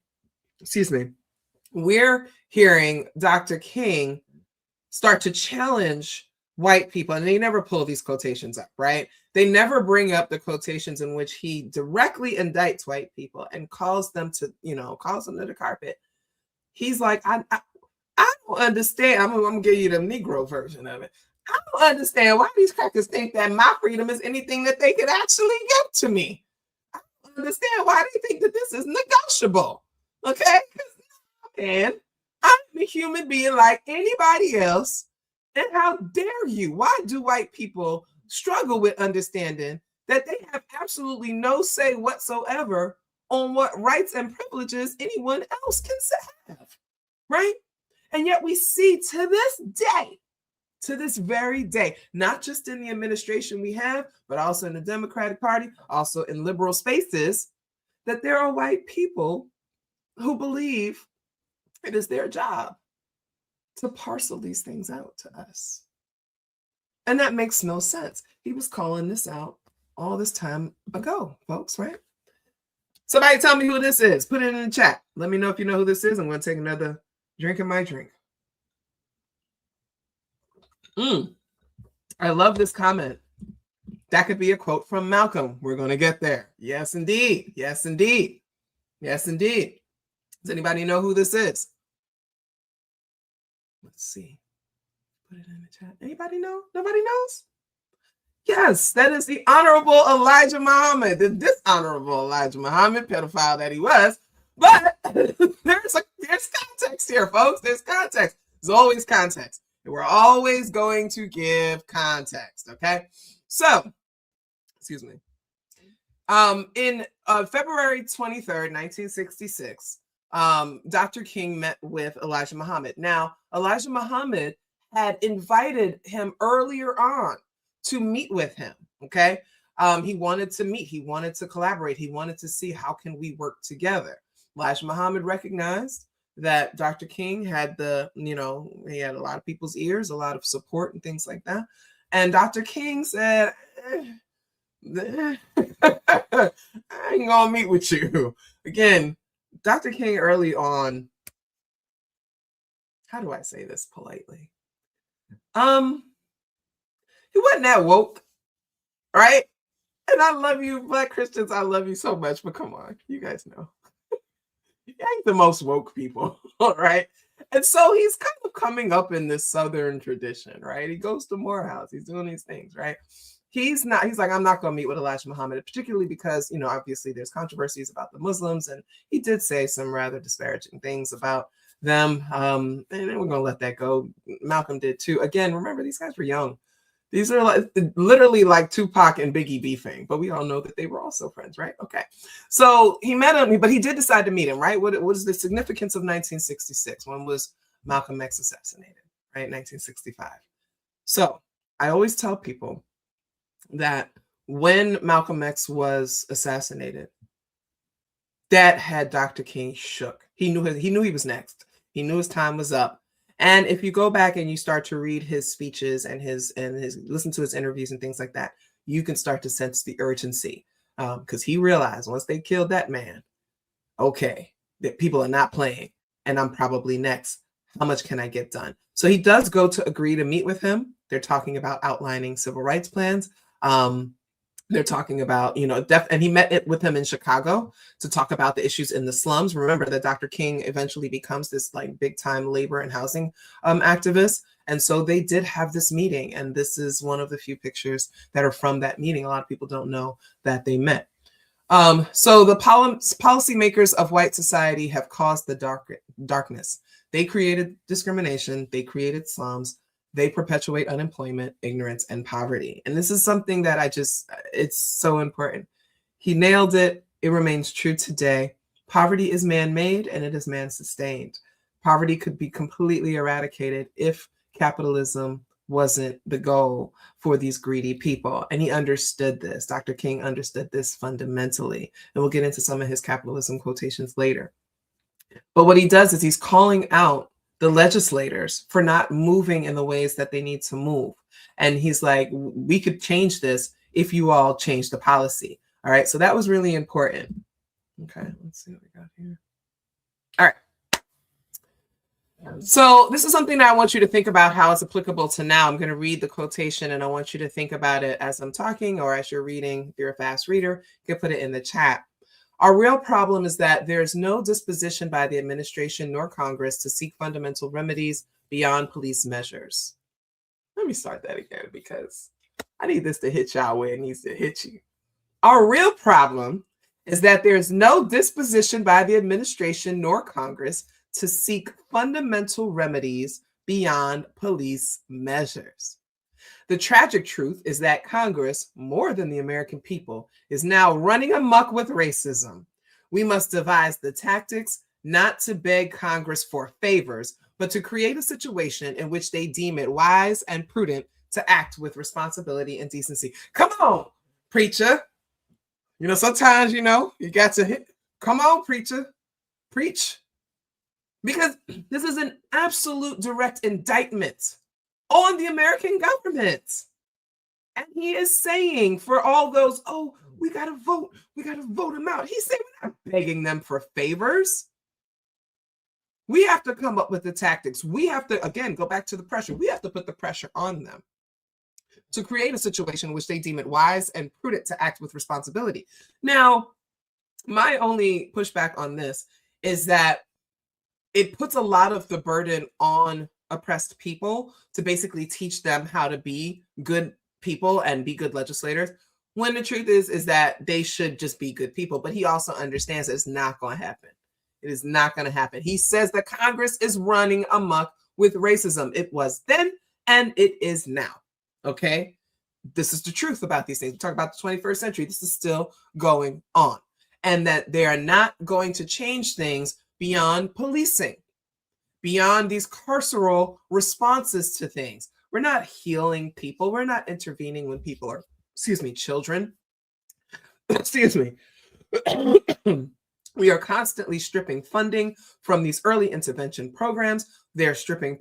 we're hearing Dr. King start to challenge white people, and they never pull these quotations up, right? They never bring up the quotations in which he directly indicts white people and calls them to the carpet. He's like, I don't understand. I'm going to give you the Negro version of it. I don't understand why these crackers think that my freedom is anything that they could actually give to me. I don't understand why they think that this is negotiable. Okay? And I'm a human being like anybody else. And how dare you? Why do white people struggle with understanding that they have absolutely no say whatsoever on what rights and privileges anyone else can have, right? And yet we see to this very day, not just in the administration we have, but also in the Democratic Party, also in liberal spaces, that there are white people who believe it is their job to parcel these things out to us. And that makes no sense. He was calling this out all this time ago, folks, right? Somebody tell me who this is. Put it in the chat. Let me know if you know who this is. I'm going to take another drink of my drink. I love this comment. That could be a quote from Malcolm. We're going to get there. Yes, indeed. Yes, indeed. Yes, indeed. Does anybody know who this is? Let's see. Put it in the chat. Anybody know? Nobody knows? Yes, that is the Honorable Elijah Muhammad, the dishonorable Elijah Muhammad, pedophile that he was. But there's context here, folks. There's context. There's always context. And we're always going to give context, okay? So, excuse me. In February 23rd, 1966, Dr. King met with Elijah Muhammad. Now, Elijah Muhammad had invited him earlier on to meet with him, okay? He wanted to meet. He wanted to collaborate. He wanted to see how can we work together. Elijah Muhammad recognized that Dr. King had he had a lot of people's ears, a lot of support and things like that. And Dr. King said, I ain't gonna meet with you. Again, Dr. King early on, how do I say this politely? He wasn't that woke, right? And I love you, Black Christians. I love you so much, but come on, you guys know. You ain't the most woke people, right? And so he's kind of coming up in this Southern tradition, right? He goes to Morehouse. He's doing these things, right? He's like, I'm not going to meet with Elijah Muhammad, particularly because, obviously there's controversies about the Muslims, and he did say some rather disparaging things about them. And we're going to let that go. Malcolm did too. Again, remember, these guys were young. These are literally like Tupac and Biggie beefing, but we all know that they were also friends, right? Okay. So he met him, but he did decide to meet him, right? What was the significance of 1966? When was Malcolm X assassinated, right? 1965. So I always tell people that when Malcolm X was assassinated, that had Dr. King shook. He knew he was next. He knew his time was up. And if you go back and you start to read his speeches and listen to his interviews and things like that, you can start to sense the urgency, because he realized once they killed that man, okay, that people are not playing, and I'm probably next. How much can I get done? So he does go to agree to meet with him. They're talking about outlining civil rights plans. They're talking about, and he met with him in Chicago to talk about the issues in the slums. Remember that Dr. King eventually becomes this like big time labor and housing activist. And so they did have this meeting. And this is one of the few pictures that are from that meeting. A lot of people don't know that they met. So the policymakers of white society have caused the darkness. They created discrimination. They created slums. They perpetuate unemployment, ignorance, and poverty. And this is something that it's so important. He nailed it. It remains true today. Poverty is man-made and it is man-sustained. Poverty could be completely eradicated if capitalism wasn't the goal for these greedy people. And he understood this. Dr. King understood this fundamentally. And we'll get into some of his capitalism quotations later. But what he does is he's calling out the legislators for not moving in the ways that they need to move. And he's like, we could change this if you all change the policy. All right. So that was really important. Okay. Let's see what we got here. All right. So this is something that I want you to think about how it's applicable to now. I'm going to read the quotation and I want you to think about it as I'm talking or as you're reading. If you're a fast reader, you can put it in the chat. Our real problem is that there is no disposition by the administration nor Congress to seek fundamental remedies beyond police measures. Let me start that again because I need this to hit y'all where it needs to hit you. Our real problem is that there is no disposition by the administration nor Congress to seek fundamental remedies beyond police measures. The tragic truth is that Congress, more than the American people, is now running amok with racism. We must devise the tactics not to beg Congress for favors, but to create a situation in which they deem it wise and prudent to act with responsibility and decency. Come on, preacher. Sometimes, you got to hit. Come on, preacher. Preach. Because this is an absolute direct indictment on the American government. And he is saying for all those, we got to vote them out. He's saying we're not begging them for favors. We have to come up with the tactics. We have to, again, go back to the pressure. We have to put the pressure on them to create a situation in which they deem it wise and prudent to act with responsibility. Now, my only pushback on this is that it puts a lot of the burden on oppressed people to basically teach them how to be good people and be good legislators, when the truth is that they should just be good people. But he also understands that it's not going to happen. It is not going to happen. He says that Congress is running amok with racism. It was then and it is now. Okay? This is the truth about these things. We talk about the 21st century. This is still going on. And that they are not going to change things beyond policing, beyond these carceral responses to things. We're not healing people. We're not intervening when people are, children. Excuse me. We are constantly stripping funding from these early intervention programs. They're stripping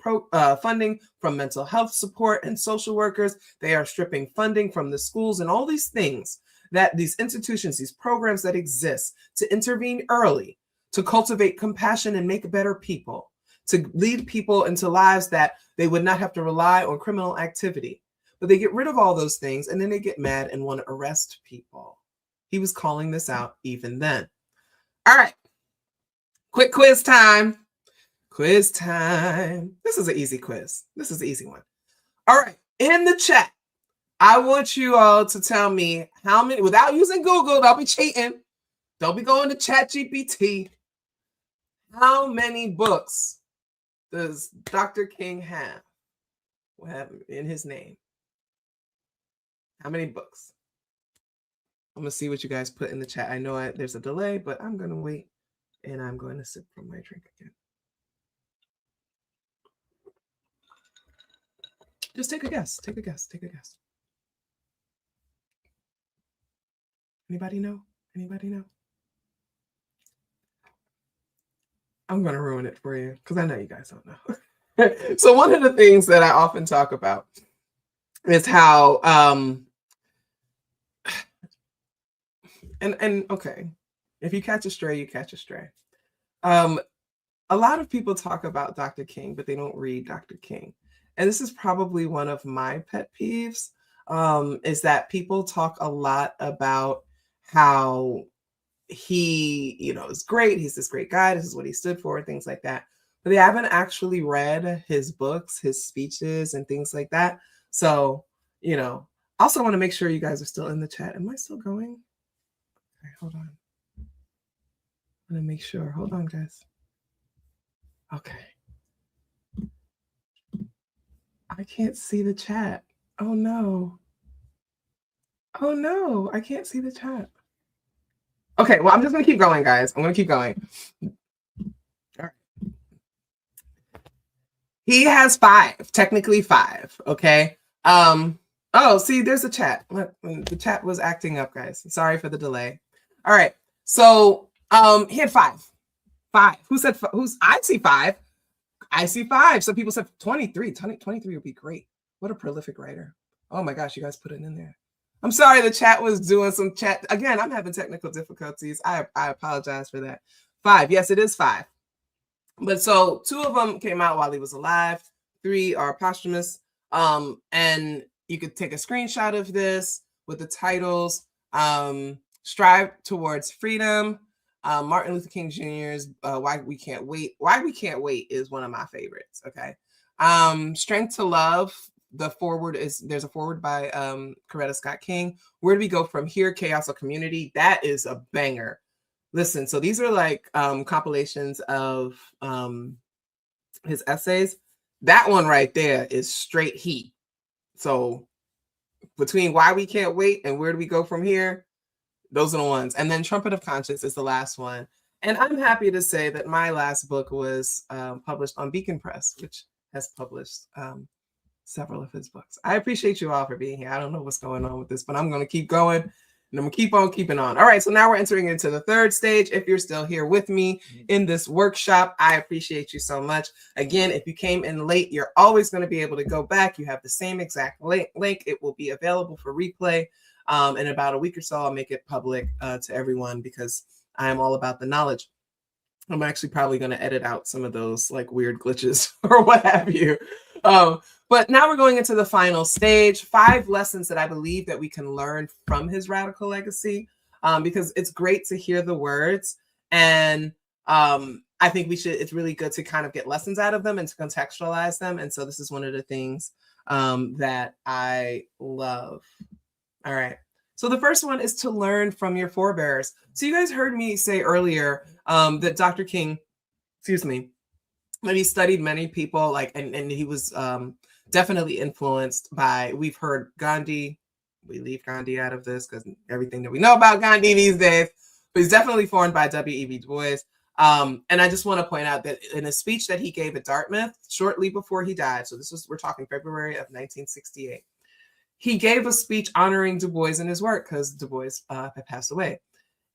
funding from mental health support and social workers. They are stripping funding from the schools and all these things that these institutions, these programs that exist to intervene early, to cultivate compassion and make better people, to lead people into lives that they would not have to rely on criminal activity. But they get rid of all those things and then they get mad and want to arrest people. He was calling this out even then. All right, quick quiz time. Quiz time. This is an easy quiz. This is an easy one. All right, in the chat, I want you all to tell me how many, without using Google, don't be cheating. Don't be going to ChatGPT. How many books does Dr. King have in his name? How many books? I'm going to see what you guys put in the chat. I know there's a delay, but I'm going to wait and I'm going to sip from my drink again. Just take a guess. Take a guess. Take a guess. Anybody know? Anybody know? I'm going to ruin it for you because I know you guys don't know. So one of the things that I often talk about is how, and okay, if you catch a stray, you catch a stray. A lot of people talk about Dr. King, but they don't read Dr. King. And this is probably one of my pet peeves, is that people talk a lot about how he, is great. He's this great guy. This is what he stood for, things like that. But they haven't actually read his books, his speeches, and things like that. So, also want to make sure you guys are still in the chat. Am I still going? Okay, hold on. I'm going to make sure. Hold on, guys. Okay. I can't see the chat. Oh, no. Oh, no. I can't see the chat. Okay, well, I'm just going to keep going, guys. I'm going to keep going. All right. He has 5, technically 5, okay? Oh, see, there's a chat. The chat was acting up, guys. Sorry for the delay. All right. So, he had 5. 5. Who said I see 5. I see 5. Some people said 23. 23 would be great. What a prolific writer. Oh my gosh, you guys put it in there. I'm sorry, the chat was doing some chat. Again, I'm having technical difficulties. I apologize for that. 5. Yes, it is 5. But so 2 of them came out while he was alive. 3 are posthumous. And you could take a screenshot of this with the titles. Strive Towards Freedom. Martin Luther King Jr.'s Why We Can't Wait. Why We Can't Wait is one of my favorites. Okay. Strength to Love. There's a forward by Coretta Scott King. Where do we go from here? Chaos or Community. That is a banger. Listen, so these are like compilations of his essays. That one right there is straight heat. So between Why We Can't Wait and Where Do We Go From Here, those are the ones. And then Trumpet of Conscience is the last one. And I'm happy to say that my last book was published on Beacon Press, which has published several of his books. I appreciate you all for being here. I don't know what's going on with this, but I'm going to keep going and I'm going to keep on keeping on. All right, so now we're entering into the 3rd stage. If you're still here with me in this workshop, I appreciate you so much. Again, if you came in late, you're always going to be able to go back. You have the same exact link. It will be available for replay. In about a week or so, I'll make it public to everyone because I am all about the knowledge. I'm actually probably going to edit out some of those like weird glitches or what have you. But now we're going into the final stage, 5 lessons that I believe that we can learn from his radical legacy, because it's great to hear the words. And I think it's really good to kind of get lessons out of them and to contextualize them. And so this is one of the things that I love. All right. So the first one is to learn from your forebears. So you guys heard me say earlier that Dr. King, excuse me, that he studied many people, like, and he was definitely influenced by, we've heard Gandhi. We leave Gandhi out of this because everything that we know about Gandhi these days, but he's definitely formed by W.E.B. Du Bois. And I just want to point out that in a speech that he gave at Dartmouth shortly before he died, so we're talking February of 1968, he gave a speech honoring Du Bois and his work because Du Bois had passed away.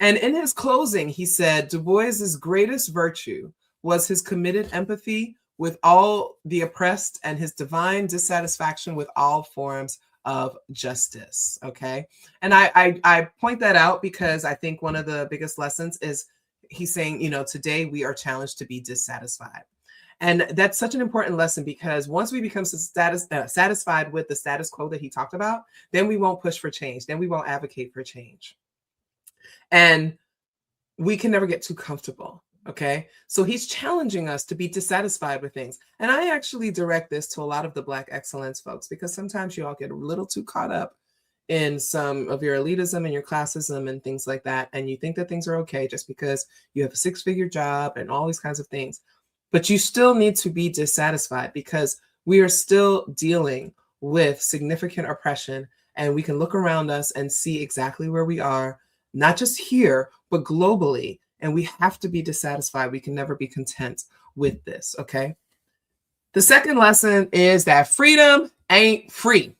And in his closing, he said, Du Bois's greatest virtue was his committed empathy with all the oppressed and his divine dissatisfaction with all forms of justice. Okay. And I point that out because I think one of the biggest lessons is he's saying, today we are challenged to be dissatisfied. And that's such an important lesson because once we become satisfied with the status quo that he talked about, then we won't push for change. Then we won't advocate for change. And we can never get too comfortable. Okay. So he's challenging us to be dissatisfied with things. And I actually direct this to a lot of the Black excellence folks, because sometimes you all get a little too caught up in some of your elitism and your classism and things like that. And you think that things are okay just because you have a 6-figure job and all these kinds of things. But you still need to be dissatisfied because we are still dealing with significant oppression. And we can look around us and see exactly where we are, not just here, but globally. And we have to be dissatisfied. We can never be content with this, okay? The second lesson is that freedom ain't free.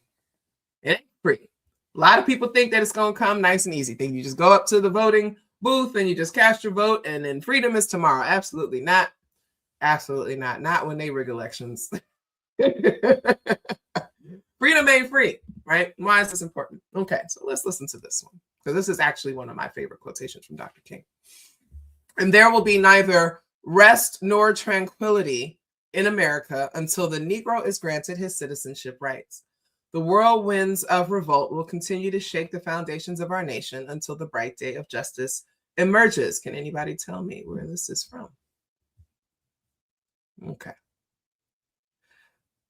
It ain't free. A lot of people think that it's going to come nice and easy. Think you just go up to the voting booth and you just cast your vote and then freedom is tomorrow. Absolutely not. Absolutely not. Not when they rig elections. Freedom ain't free, right? Why is this important? Okay, so let's listen to this one, because this is actually one of my favorite quotations from Dr. King. And there will be neither rest nor tranquility in America until the Negro is granted his citizenship rights. The whirlwinds of revolt will continue to shake the foundations of our nation until the bright day of justice emerges. Can anybody tell me where this is from? Okay.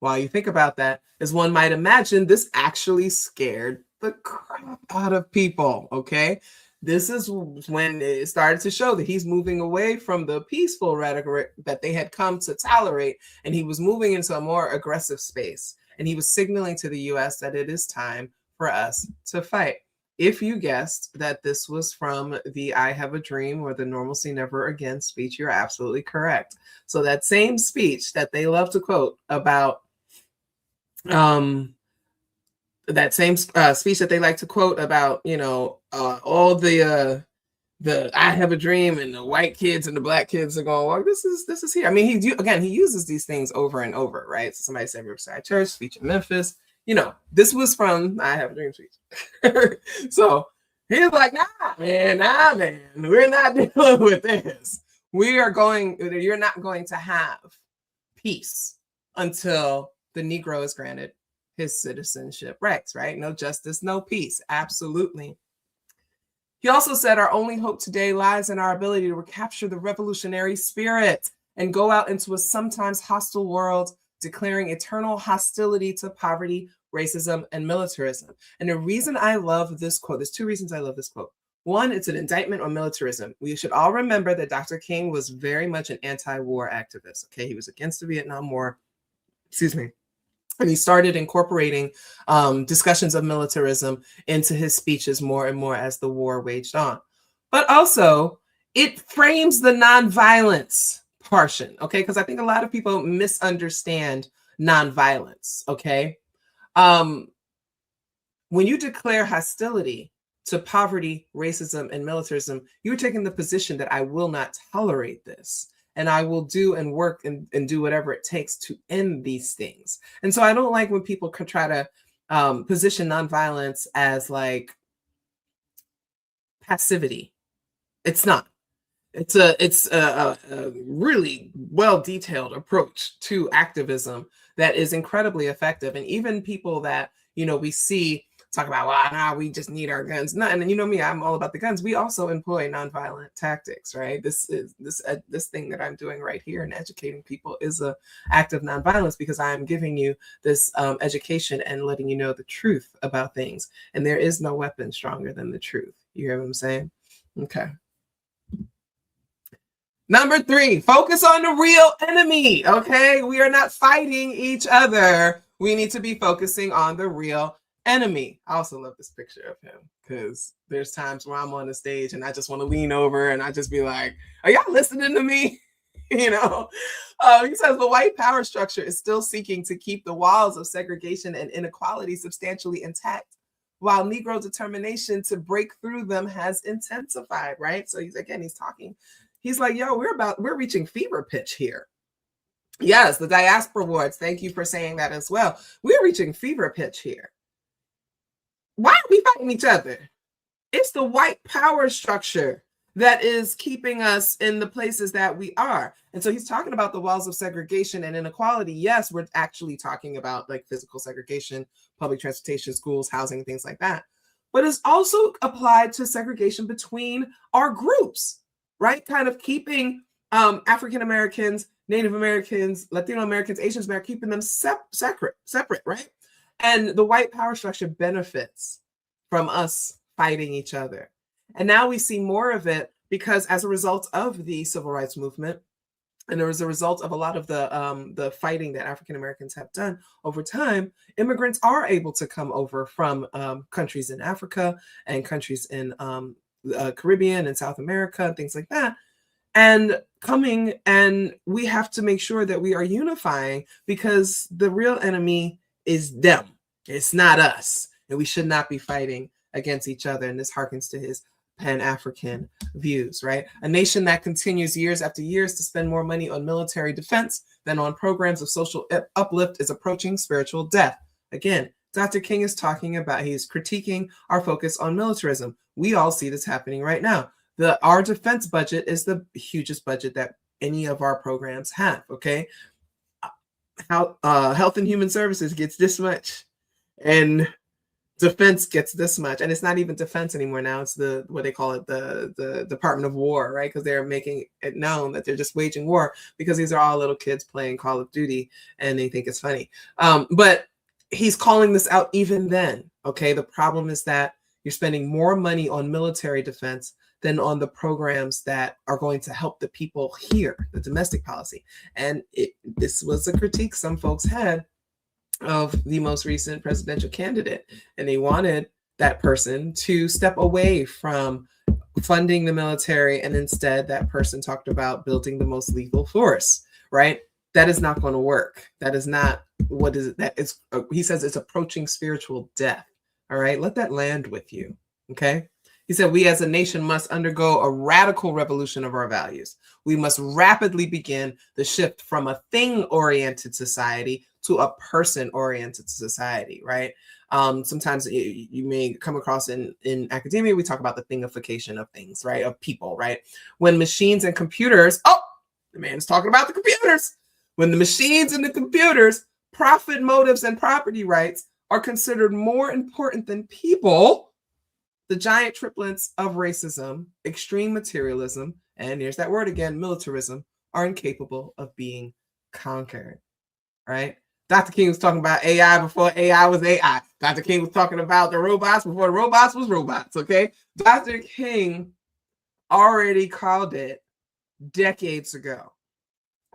While you think about that, as one might imagine, this actually scared the crap out of people, okay? This is when it started to show that he's moving away from the peaceful rhetoric that they had come to tolerate, and he was moving into a more aggressive space. And he was signaling to the US that it is time for us to fight. If you guessed that this was from the I Have a Dream or the Normalcy Never Again speech, you're absolutely correct. So that same speech that they love to quote about that same speech that they like to quote about, all the I Have a Dream and the white kids and the Black kids are going, well, this is here. I mean, he uses these things over and over, right? So somebody said Riverside Church speech in Memphis. This was from I Have a Dream speech. So he's like, nah, man, we're not dealing with this. You're not going to have peace until the Negro is granted his citizenship rights, right? No justice, no peace. Absolutely. He also said our only hope today lies in our ability to recapture the revolutionary spirit and go out into a sometimes hostile world, declaring eternal hostility to poverty, racism, and militarism. And the reason I love this quote, there's 2 reasons I love this quote. One, it's an indictment on militarism. We should all remember that Dr. King was very much an anti-war activist, okay? He was against the Vietnam War, and he started incorporating discussions of militarism into his speeches more and more as the war waged on. But also, it frames the nonviolence portion, okay? Because I think a lot of people misunderstand nonviolence, okay? When you declare hostility to poverty, racism, and militarism, you're taking the position that I will not tolerate this. And I will do and work and do whatever it takes to end these things. And so I don't like when people could try to position nonviolence as like passivity. It's not. It's a really well-detailed approach to activism that is incredibly effective. And even people that, we see talk about, well, nah, we just need our guns. No, and you know me, I'm all about the guns. We also employ nonviolent tactics, right? This thing that I'm doing right here and educating people is a act of nonviolence because I'm giving you this education and letting you know the truth about things. And there is no weapon stronger than the truth. You hear what I'm saying? Okay. Number 3, focus on the real enemy. Okay, we are not fighting each other. We need to be focusing on the real enemy. I also love this picture of him because there's times where I'm on the stage and I just want to lean over and I just be like, are y'all listening to me? You know, he says the white power structure is still seeking to keep the walls of segregation and inequality substantially intact, while Negro determination to break through them has intensified, right? So he's talking. He's like, yo, we're reaching fever pitch here. Yes, the diaspora awards. Thank you for saying that as well. We're reaching fever pitch here. Why are we fighting each other? It's the white power structure that is keeping us in the places that we are. And so he's talking about the walls of segregation and inequality. Yes, we're actually talking about like physical segregation, public transportation, schools, housing, and things like that. But it's also applied to segregation between our groups, right? Kind of keeping African Americans, Native Americans, Latino Americans, Asians, keeping them separate, right? And the white power structure benefits from us fighting each other. And now we see more of it because as a result of the civil rights movement, and as a result of a lot of the fighting that African Americans have done over time, immigrants are able to come over from countries in Africa and countries in Caribbean and South America and things like that, and coming, and we have to make sure that we are unifying because the real enemy is them. It's not us, and we should not be fighting against each other. And this harkens to his Pan-African views, right? A nation that continues years after years to spend more money on military defense than on programs of social uplift is approaching spiritual death. Again, Dr. King is talking about, he's critiquing our focus on militarism. We all see this happening right now. Our defense budget is the hugest budget that any of our programs have, okay? Health and Human Services gets this much, and defense gets this much, and it's not even defense anymore now. It's what they call it, the Department of War, right? Because they're making it known that they're just waging war because these are all little kids playing Call of Duty and they think it's funny. But he's calling this out even then, okay? The problem is that you're spending more money on military defense than on the programs that are going to help the people here, the domestic policy. And this was a critique some folks had of the most recent presidential candidate. And they wanted that person to step away from funding the military. And instead, that person talked about building the most lethal force, right? That is not going to work. That is not what is it. That is, he says it's approaching spiritual death. All right. Let that land with you. Okay. He said, we as a nation must undergo a radical revolution of our values. We must rapidly begin the shift from a thing-oriented society to a person-oriented society, right? Sometimes you may come across in academia, we talk about the thingification of things, right? Of people, right? When machines and computers, the man's talking about the computers. When the machines and the computers, profit motives and property rights are considered more important than people, the giant triplets of racism, extreme materialism, and here's that word again, militarism, are incapable of being conquered, right? Dr. King was talking about AI before AI was AI. Dr. King was talking about the robots before the robots was robots, okay? Dr. King already called it decades ago.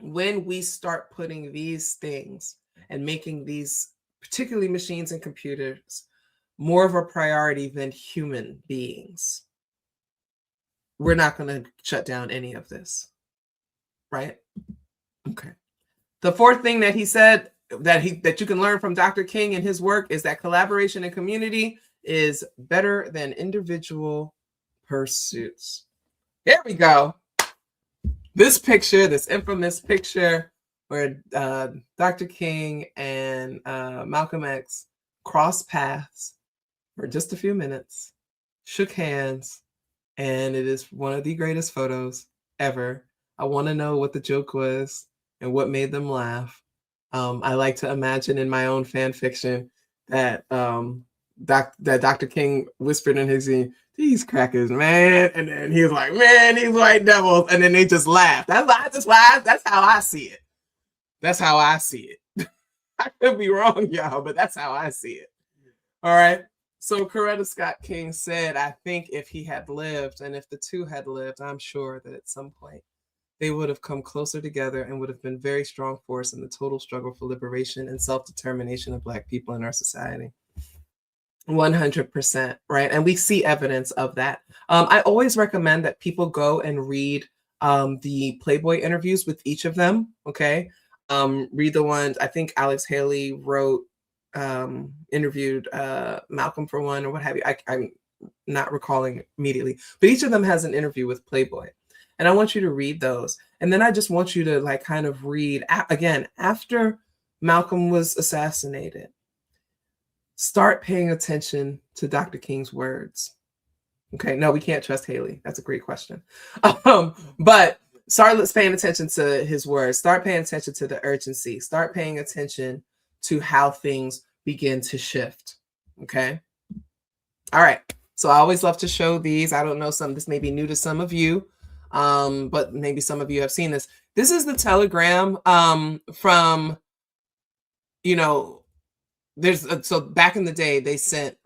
When we start putting these things and making these, particularly machines and computers, more of a priority than human beings, we're not going to shut down any of this, right? Okay. The fourth thing that he said that you can learn from Dr. King and his work is that collaboration and community is better than individual pursuits. Here we go. This picture, this infamous picture where Dr. King and Malcolm X crossed paths for just a few minutes, shook hands, and it is one of the greatest photos ever. I want to know what the joke was and what made them laugh. I like to imagine in my own fan fiction that that Dr. King whispered in his ear, "These crackers, man," and then he was like, "Man, these white devils," and then they just laughed. That's how I see it. That's how I see it. I could be wrong, y'all, but that's how I see it. All right. So Coretta Scott King said, "I think if he had lived, and if the two had lived, I'm sure that at some point they would have come closer together and would have been very strong force in the total struggle for liberation and self-determination of Black people in our society." 100%, right? And we see evidence of that. I always recommend that people go and read the Playboy interviews with each of them, okay? Read the ones, I think Alex Haley wrote, interviewed Malcolm for one or what have you. I'm not recalling immediately, but each of them has an interview with Playboy. And I want you to read those. And then I just want you to like kind of read, again, after Malcolm was assassinated, start paying attention to Dr. King's words. Okay, no, we can't trust Haley. That's a great question. But start paying attention to his words. Start paying attention to the urgency. Start paying attention to how things begin to shift. Okay. All right. So I always love to show these. I don't know, this may be new to some of you, but maybe some of you have seen this. This is the telegram from, so back in the day, they sent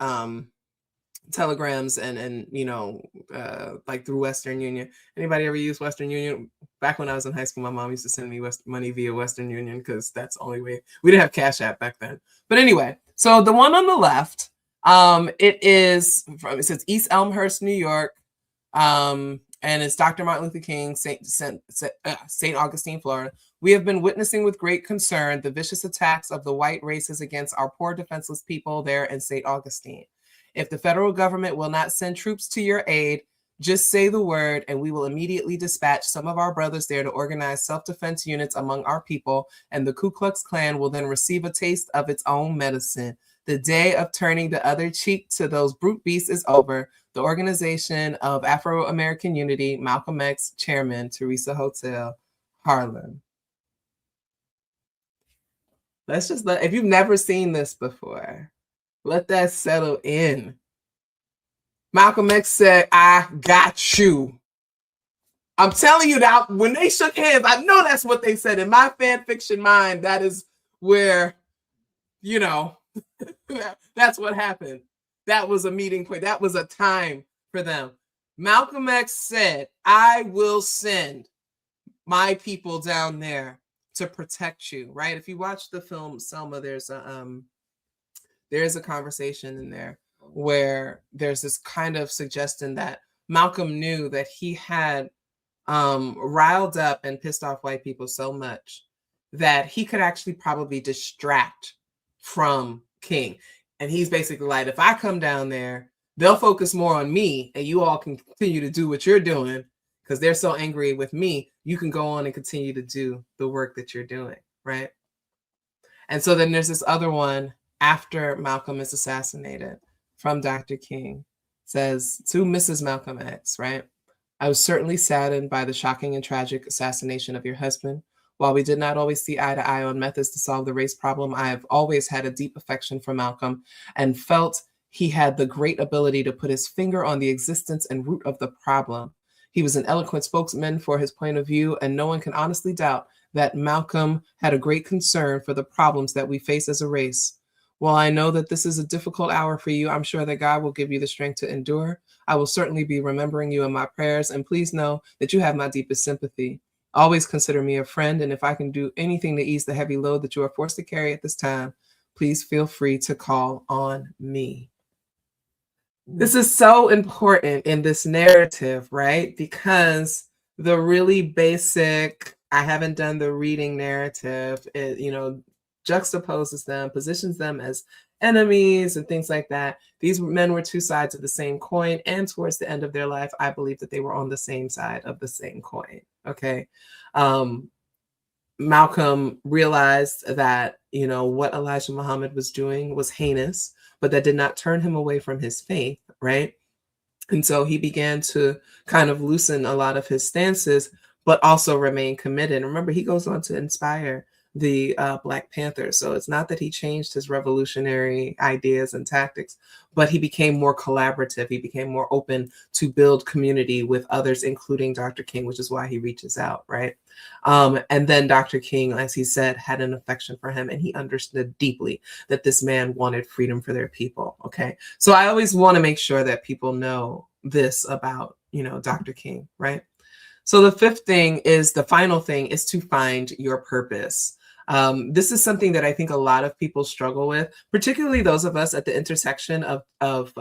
telegrams and like through Western Union. Anybody ever use Western Union? Back when I was in high school, my mom used to send me money via Western Union because that's the only way. We didn't have Cash App back then. But anyway, so the one on the left, it says East Elmhurst, New York, and it's Dr. Martin Luther King, St. Augustine, Florida. "We have been witnessing with great concern the vicious attacks of the white races against our poor, defenseless people there in St. Augustine. If the federal government will not send troops to your aid, just say the word and we will immediately dispatch some of our brothers there to organize self-defense units among our people, and the Ku Klux Klan will then receive a taste of its own medicine. The day of turning the other cheek to those brute beasts is over. The Organization of Afro-American Unity, Malcolm X, Chairman, Teresa Hotel, Harlem." If you've never seen this before, let that settle in. Malcolm X said, "I got you." I'm telling you that when they shook hands, I know that's what they said. In my fan fiction mind, that is where, that's what happened. That was a meeting point. That was a time for them. Malcolm X said, "I will send my people down there to protect you," right? If you watch the film Selma, there's a conversation in there where there's this kind of suggestion that Malcolm knew that he had riled up and pissed off white people so much that he could actually probably distract from King. And he's basically like, if I come down there, they'll focus more on me and you all can continue to do what you're doing because they're so angry with me. You can go on and continue to do the work that you're doing, right? And so then there's this other one after Malcolm is assassinated from Dr. King. Says, "To Mrs. Malcolm X, right? I was certainly saddened by the shocking and tragic assassination of your husband. While we did not always see eye to eye on methods to solve the race problem, I have always had a deep affection for Malcolm and felt he had the great ability to put his finger on the existence and root of the problem. He was an eloquent spokesman for his point of view, and no one can honestly doubt that Malcolm had a great concern for the problems that we face as a race. While I know that this is a difficult hour for you, I'm sure that God will give you the strength to endure. I will certainly be remembering you in my prayers, and please know that you have my deepest sympathy. Always consider me a friend, and if I can do anything to ease the heavy load that you are forced to carry at this time, please feel free to call on me." This is so important in this narrative, right? Because the really basic, I haven't done the reading narrative, it, juxtaposes them, positions them as enemies and things like that. These men were two sides of the same coin, and towards the end of their life, I believe that they were on the same side of the same coin, okay? Malcolm realized that, what Elijah Muhammad was doing was heinous, but that did not turn him away from his faith, right? And so he began to kind of loosen a lot of his stances, but also remain committed. And remember, he goes on to inspire the Black Panthers. So it's not that he changed his revolutionary ideas and tactics, but he became more collaborative. He became more open to build community with others, including Dr. King, which is why he reaches out, right? And then Dr. King, as he said, had an affection for him, and he understood deeply that this man wanted freedom for their people, okay? So I always want to make sure that people know this about, Dr. King, right? So the fifth thing is, the final thing is to find your purpose. This is something that I think a lot of people struggle with, particularly those of us at the intersection of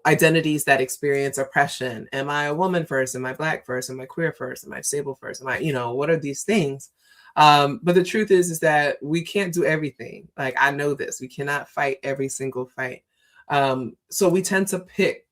identities that experience oppression. Am I a woman first? Am I Black first? Am I queer first? Am I disabled first? Am I, what are these things? But the truth is that we can't do everything. Like, I know this. We cannot fight every single fight. So we tend to pick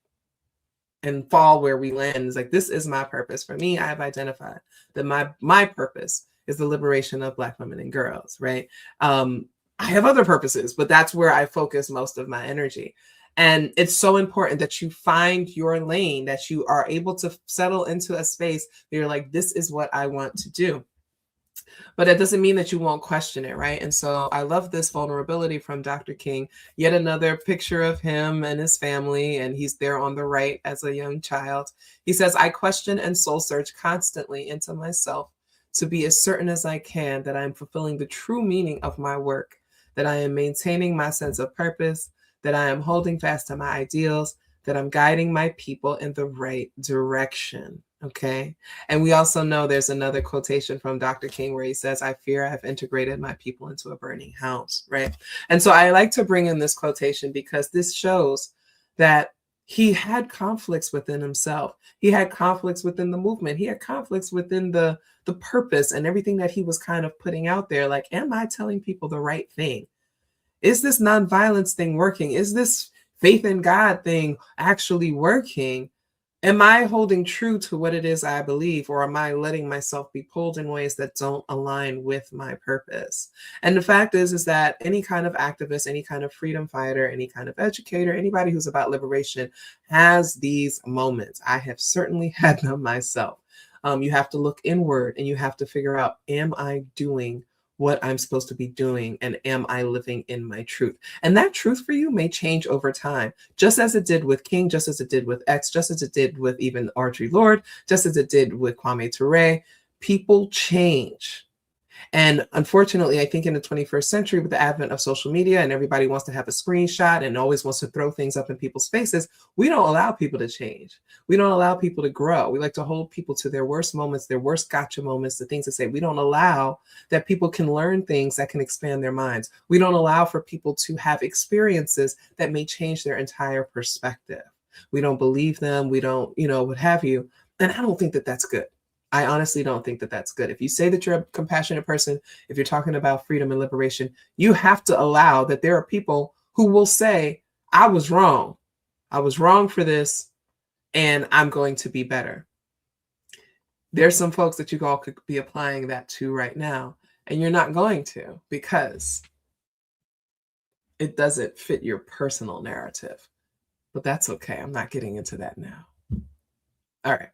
and fall where we land. It's like, this is my purpose. For me, I have identified that my purpose is the liberation of Black women and girls, right? I have other purposes, but that's where I focus most of my energy. And it's so important that you find your lane, that you are able to settle into a space where you're like, this is what I want to do. But that doesn't mean that you won't question it, right? And so I love this vulnerability from Dr. King. Yet another picture of him and his family, and he's there on the right as a young child. He says, I question and soul search constantly into myself to be as certain as I can that I am fulfilling the true meaning of my work, that I am maintaining my sense of purpose, that I am holding fast to my ideals, that I'm guiding my people in the right direction. Okay. And we also know there's another quotation from Dr. King where he says, I fear I have integrated my people into a burning house. Right. And so I like to bring in this quotation because this shows that he had conflicts within himself. He had conflicts within the movement. He had conflicts within the purpose and everything that he was kind of putting out there. Like, am I telling people the right thing? Is this nonviolence thing working? Is this faith in God thing actually working? Am I holding true to what it is I believe, or am I letting myself be pulled in ways that don't align with my purpose? And the fact is that any kind of activist, any kind of freedom fighter, any kind of educator, anybody who's about liberation has these moments. I have certainly had them myself. You have to look inward and you have to figure out, am I doing what I'm supposed to be doing, and am I living in my truth? And that truth for you may change over time, just as it did with King, just as it did with X, just as it did with even Audre Lorde, just as it did with Kwame Ture. People change. And unfortunately, I think in the 21st century, with the advent of social media and everybody wants to have a screenshot and always wants to throw things up in people's faces, we don't allow people to change. We don't allow people to grow. We like to hold people to their worst moments, their worst gotcha moments, the things to say. We don't allow that people can learn things that can expand their minds. We don't allow for people to have experiences that may change their entire perspective. We don't believe them. We don't, what have you. And I don't think that that's good. I honestly don't think that that's good. If you say that you're a compassionate person, if you're talking about freedom and liberation, you have to allow that there are people who will say, I was wrong. I was wrong for this, and I'm going to be better. There's some folks that you all could be applying that to right now, and you're not going to because it doesn't fit your personal narrative. But that's okay. I'm not getting into that now. All right.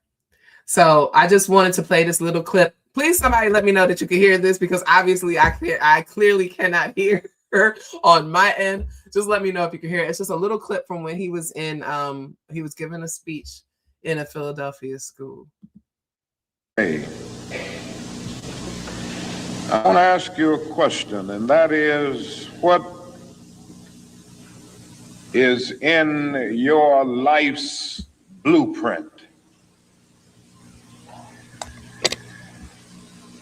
So I just wanted to play this little clip. Please, somebody let me know that you can hear this, because obviously I clearly cannot hear her on my end. Just let me know if you can hear it. It's just a little clip from when he was he was giving a speech in a Philadelphia school. Hey, I want to ask you a question, and that is, what is in your life's blueprint?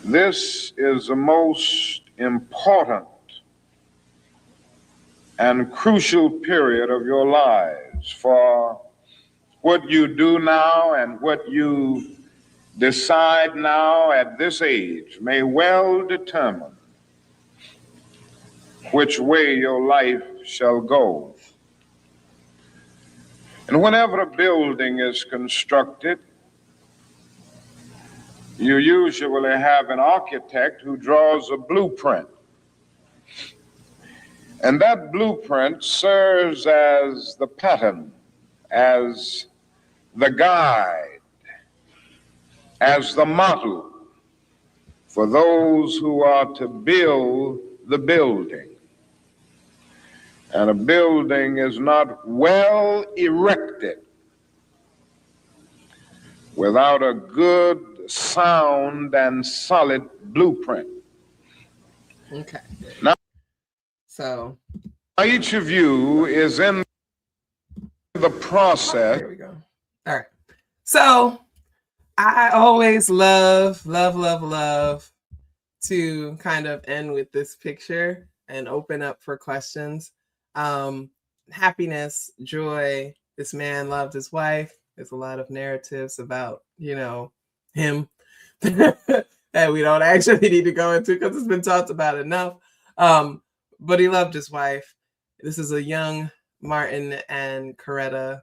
This is the most important and crucial period of your lives, for what you do now and what you decide now at this age may well determine which way your life shall go. And whenever a building is constructed, you usually have an architect who draws a blueprint. And that blueprint serves as the pattern, as the guide, as the model for those who are to build the building. And a building is not well erected without a good, sound, and solid blueprint. Okay. Now, so each of you is in the process. There we go. All right. So I always love to kind of end with this picture and open up for questions. Happiness, joy. This man loved his wife. There's a lot of narratives about, him that we don't actually need to go into because it's been talked about enough. But he loved his wife. This is a young Martin and Coretta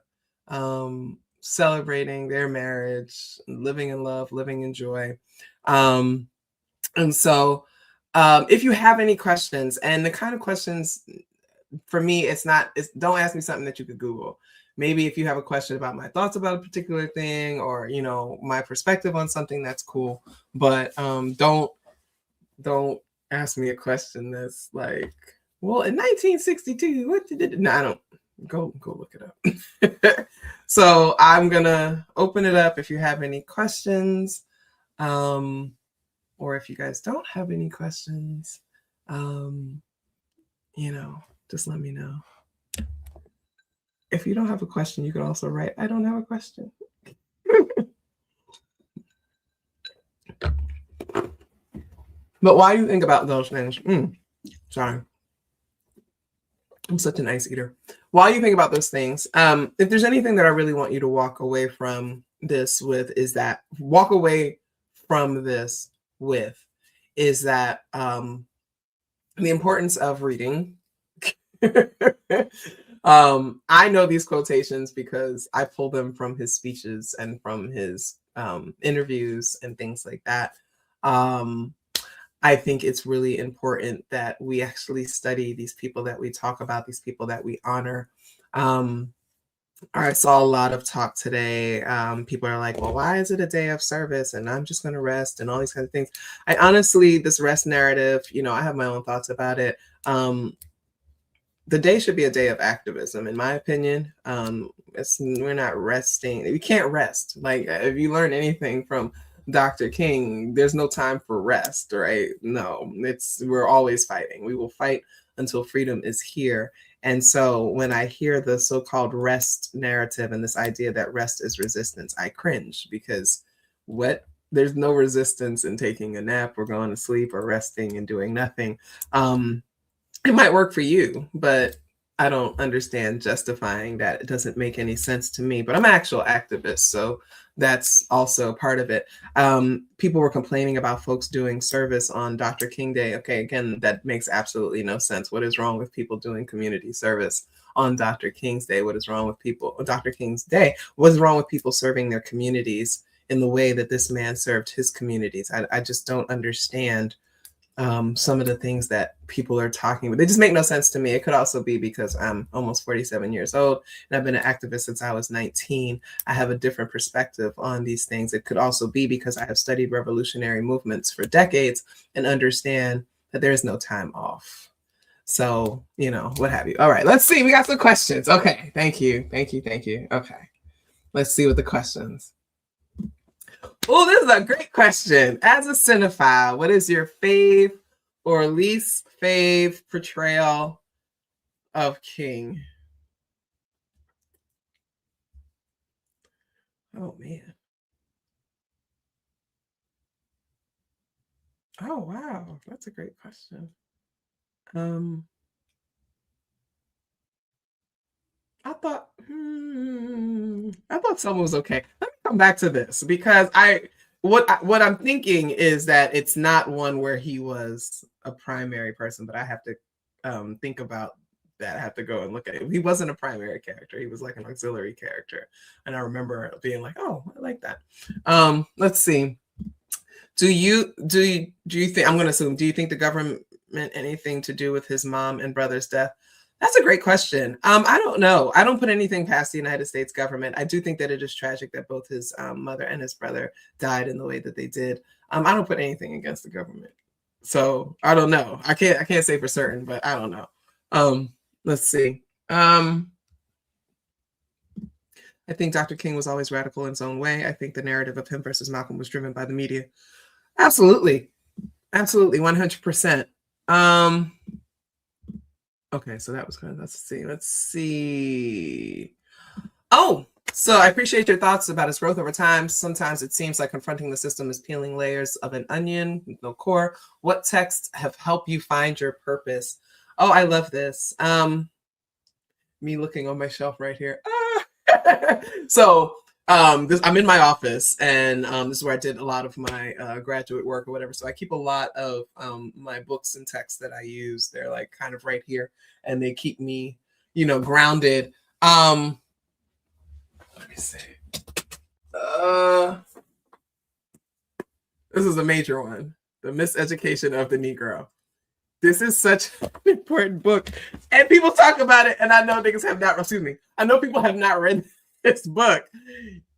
celebrating their marriage, living in love, living in joy. And so if you have any questions, and the kind of questions for me, don't ask me something that you could Google. Maybe if you have a question about my thoughts about a particular thing, or, my perspective on something, that's cool. But don't ask me a question that's like, well, in 1962, what did it? No, I don't. Go look it up. So I'm gonna open it up if you have any questions, or if you guys don't have any questions, just let me know. If you don't have a question, you could also write, I don't have a question. But why do you think about those things? Sorry. I'm such an ice eater. While you think about those things, if there's anything that I really want you to walk away from this with, is that the importance of reading. I know these quotations because I pull them from his speeches and from his interviews and things like that. I think it's really important that we actually study these people that we talk about, these people that we honor. I saw a lot of talk today. People are like, well, why is it a day of service? And I'm just going to rest and all these kinds of things. I honestly, this rest narrative, I have my own thoughts about it. The day should be a day of activism, in my opinion. We're not resting. We can't rest. Like, if you learn anything from Dr. King, there's no time for rest, right? No, we're always fighting. We will fight until freedom is here. And so when I hear the so-called rest narrative and this idea that rest is resistance, I cringe, because there's no resistance in taking a nap or going to sleep or resting and doing nothing. It might work for you, but I don't understand justifying that. It doesn't make any sense to me, but I'm an actual activist, so that's also part of it. People were complaining about folks doing service on Dr. King Day. Okay, again, that makes absolutely no sense. What is wrong with people doing community service on Dr. King's Day? What is wrong with people on Dr. King's Day? What is wrong with people serving their communities in the way that this man served his communities? I just don't understand some of the things that people are talking about. They just make no sense to me. It could also be because I'm almost 47 years old and I've been an activist since I was 19. I have a different perspective on these things. It could also be because I have studied revolutionary movements for decades and understand that there is no time off. So, what have you. All right, let's see. We got some questions. Okay, thank you. Okay, let's see what the questions. Oh, this is a great question. As a cinephile, what is your fave or least fave portrayal of King? Oh, man. Oh, wow. That's a great question. I thought someone was okay. Let me come back to this, because what I'm thinking is that it's not one where he was a primary person, but I have to think about that. I have to go and look at it. He wasn't a primary character. He was like an auxiliary character. And I remember being like, oh, I like that. Let's see. Do you think, I'm going to assume, do you think the government anything to do with his mom and brother's death? That's a great question. I don't know. I don't put anything past the United States government. I do think that it is tragic that both his mother and his brother died in the way that they did. I don't put anything against the government. So I don't know. I can't say for certain, but I don't know. Let's see. I think Dr. King was always radical in his own way. I think the narrative of him versus Malcolm was driven by the media. Absolutely. Absolutely. 100%. Okay, so that was good. Let's see. Oh, so I appreciate your thoughts about its growth over time. Sometimes it seems like confronting the system is peeling layers of an onion with no core. What texts have helped you find your purpose? Oh, I love this. Me looking on my shelf right here. So I'm in my office, and this is where I did a lot of my graduate work or whatever. So I keep a lot of my books and texts that I use. They're like kind of right here, and they keep me, grounded. Let me see. This is a major one. The Miseducation of the Negro. This is such an important book, and people talk about it, and I know niggas have not. Excuse me. I know people have not read this book.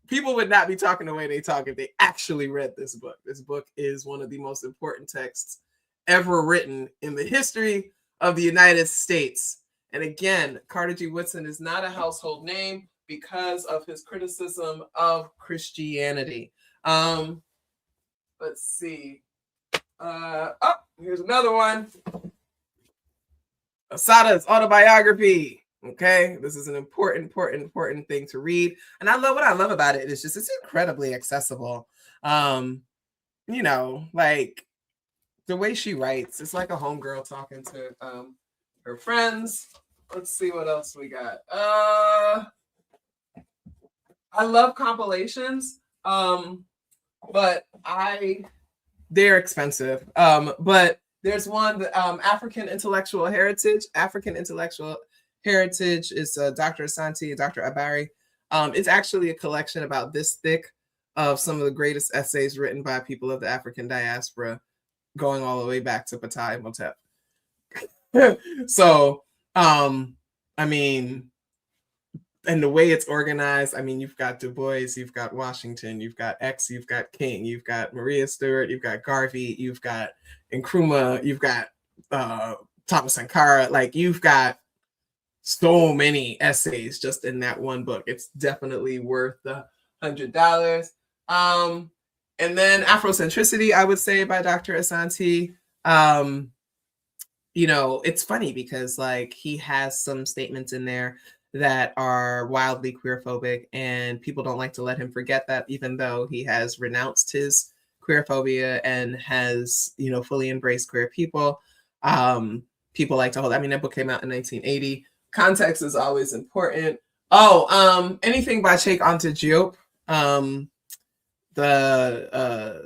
People would not be talking the way they talk if they actually read this book. This book is one of the most important texts ever written in the history of the United States. And again, Carter G. Woodson is not a household name because of his criticism of Christianity. Let's see. Here's another one. Assata's autobiography. Okay, this is an important thing to read, and what I love about it is just it's incredibly accessible. Like the way she writes, it's like a homegirl talking to her friends. Let's see what else we got. I love compilations, but they're expensive. But there's one that African Intellectual Heritage is Dr. Asante and Dr. Abari. It's actually a collection about this thick of some of the greatest essays written by people of the African diaspora, going all the way back to Ptah Imhotep. So, and the way it's organized, you've got Du Bois, you've got Washington, you've got X, you've got King, you've got Maria Stewart, you've got Garvey, you've got Nkrumah, you've got Thomas Sankara. Like, you've got so many essays just in that one book. It's definitely worth the $100. And then Afrocentricity, I would say, by Dr. Asante. It's funny because he has some statements in there that are wildly queerphobic, and people don't like to let him forget that, even though he has renounced his queerphobia and has, fully embraced queer people. People like to hold, that book came out in 1980. Context is always important. Anything by Cheikh Anta Diop.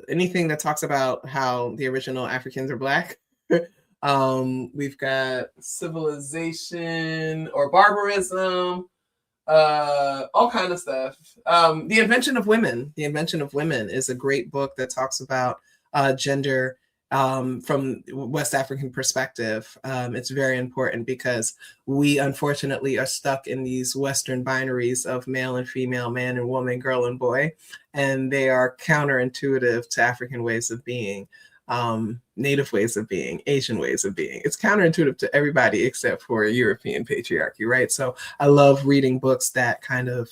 Anything that talks about how the original Africans are Black. We've got Civilization or Barbarism, all kind of stuff. The Invention of Women is a great book that talks about gender from West African perspective. It's very important because we unfortunately are stuck in these Western binaries of male and female, man and woman, girl and boy, and they are counterintuitive to African ways of being. Native ways of being, Asian ways of being. It's counterintuitive to everybody except for European patriarchy, right? So I love reading books that kind of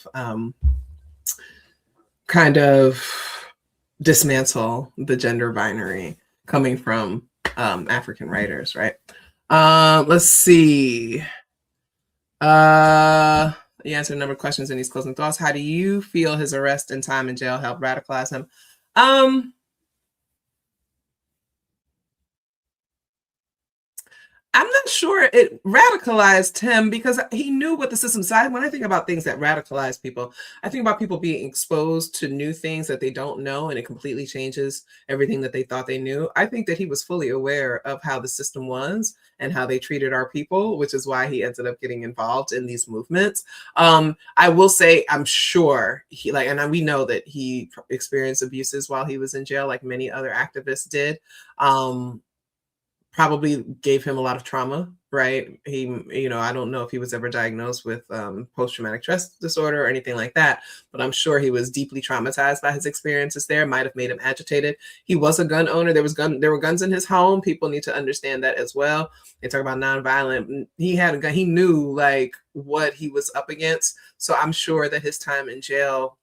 dismantle the gender binary coming from African writers, right? Let's see. You answered a number of questions in these closing thoughts. How do you feel his arrest and time in jail helped radicalize him? I'm not sure it radicalized him because he knew what the system said. When I think about things that radicalize people, I think about people being exposed to new things that they don't know, and it completely changes everything that they thought they knew. I think that he was fully aware of how the system was and how they treated our people, which is why he ended up getting involved in these movements. I will say, I'm sure and we know that he experienced abuses while he was in jail, like many other activists did. probably gave him a lot of trauma, right? He, you know, I don't know if he was ever diagnosed with post-traumatic stress disorder or anything like that, but I'm sure he was deeply traumatized by his experiences there. Might have made him agitated. He was a gun owner. There were guns in his home. People need to understand that as well. They talk about nonviolent. He had a gun. He knew like what he was up against. So I'm sure that his time in jail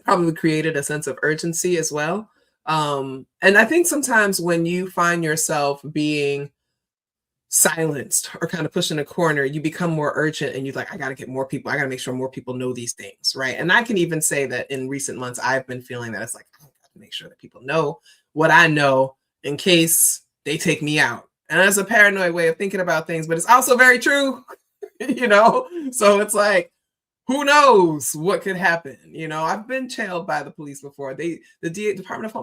probably created a sense of urgency as well. And I think sometimes when you find yourself being silenced or kind of pushed in a corner, you become more urgent and you're like, I got to get more people. I got to make sure more people know these things, right? And I can even say that in recent months, I've been feeling that it's like, I got to make sure that people know what I know in case they take me out. And that's a paranoid way of thinking about things, but it's also very true, you know? So it's like, who knows what could happen? You know, I've been trailed by the police before. The Department of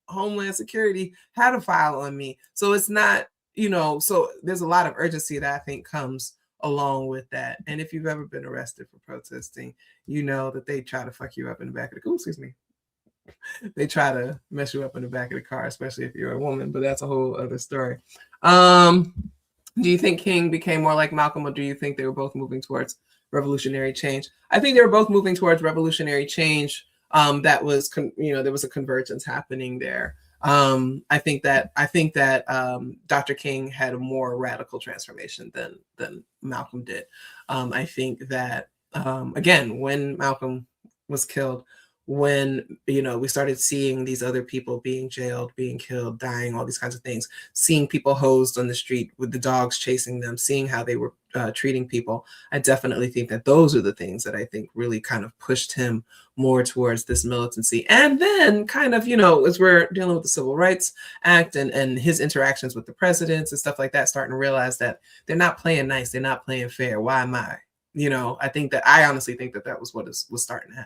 Homeland Security had a file on me. So it's not, you know, so there's a lot of urgency that I think comes along with that. And if you've ever been arrested for protesting, you know that they try to fuck you up in the back of the, excuse me. They try to mess you up in the back of the car, especially if you're a woman, but that's a whole other story. Do you think King became more like Malcolm, or do you think they were both moving towards revolutionary change? I think they were both moving towards revolutionary change. That was, you know, there was a convergence happening there. I think that Dr. King had a more radical transformation than Malcolm did. I think that again, when Malcolm was killed, when, you know, we started seeing these other people being jailed, being killed, dying, all these kinds of things, seeing people hosed on the street with the dogs chasing them, seeing how they were treating people, I definitely think that those are the things that I think really kind of pushed him more towards this militancy. And then kind of, you know, as we're dealing with the Civil Rights Act and his interactions with the presidents and stuff like that, starting to realize that they're not playing nice, they're not playing fair. Why am I? You know, I honestly think that was what was starting to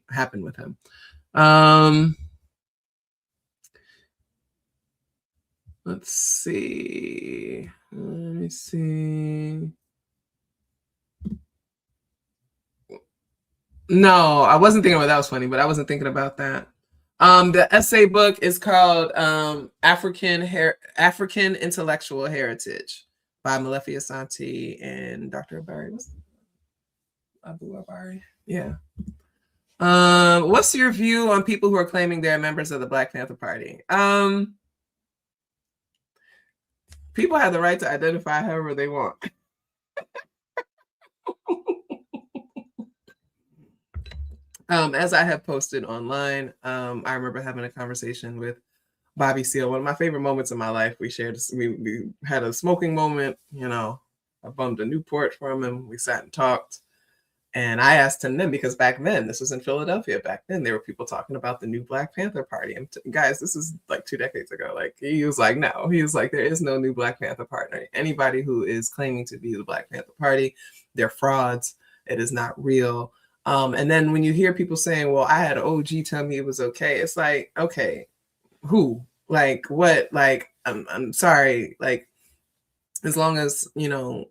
happen with him. Let's see. Let me see. No, I wasn't thinking about that was funny, but I wasn't thinking about that. The essay book is called African Intellectual Heritage by Molefi Asante and Dr. Abari. Abu Abari. Yeah. What's your view on people who are claiming they're members of the Black Panther Party? People have the right to identify however they want. As I have posted online, I remember having a conversation with Bobby Seale. One of my favorite moments in my life. We had a smoking moment. You know, I bummed a Newport from him. We sat and talked. And I asked him then, because back then, this was in Philadelphia, back then there were people talking about the new Black Panther Party. And guys, this is like 2 decades ago. Like, he was like, no, he was like, there is no new Black Panther Party. Anybody who is claiming to be the Black Panther Party, they're frauds. It is not real. And then when you hear people saying, well, I had an OG tell me it was okay. It's like, okay, who? Like, what? Like, I'm sorry. Like, as long as, you know,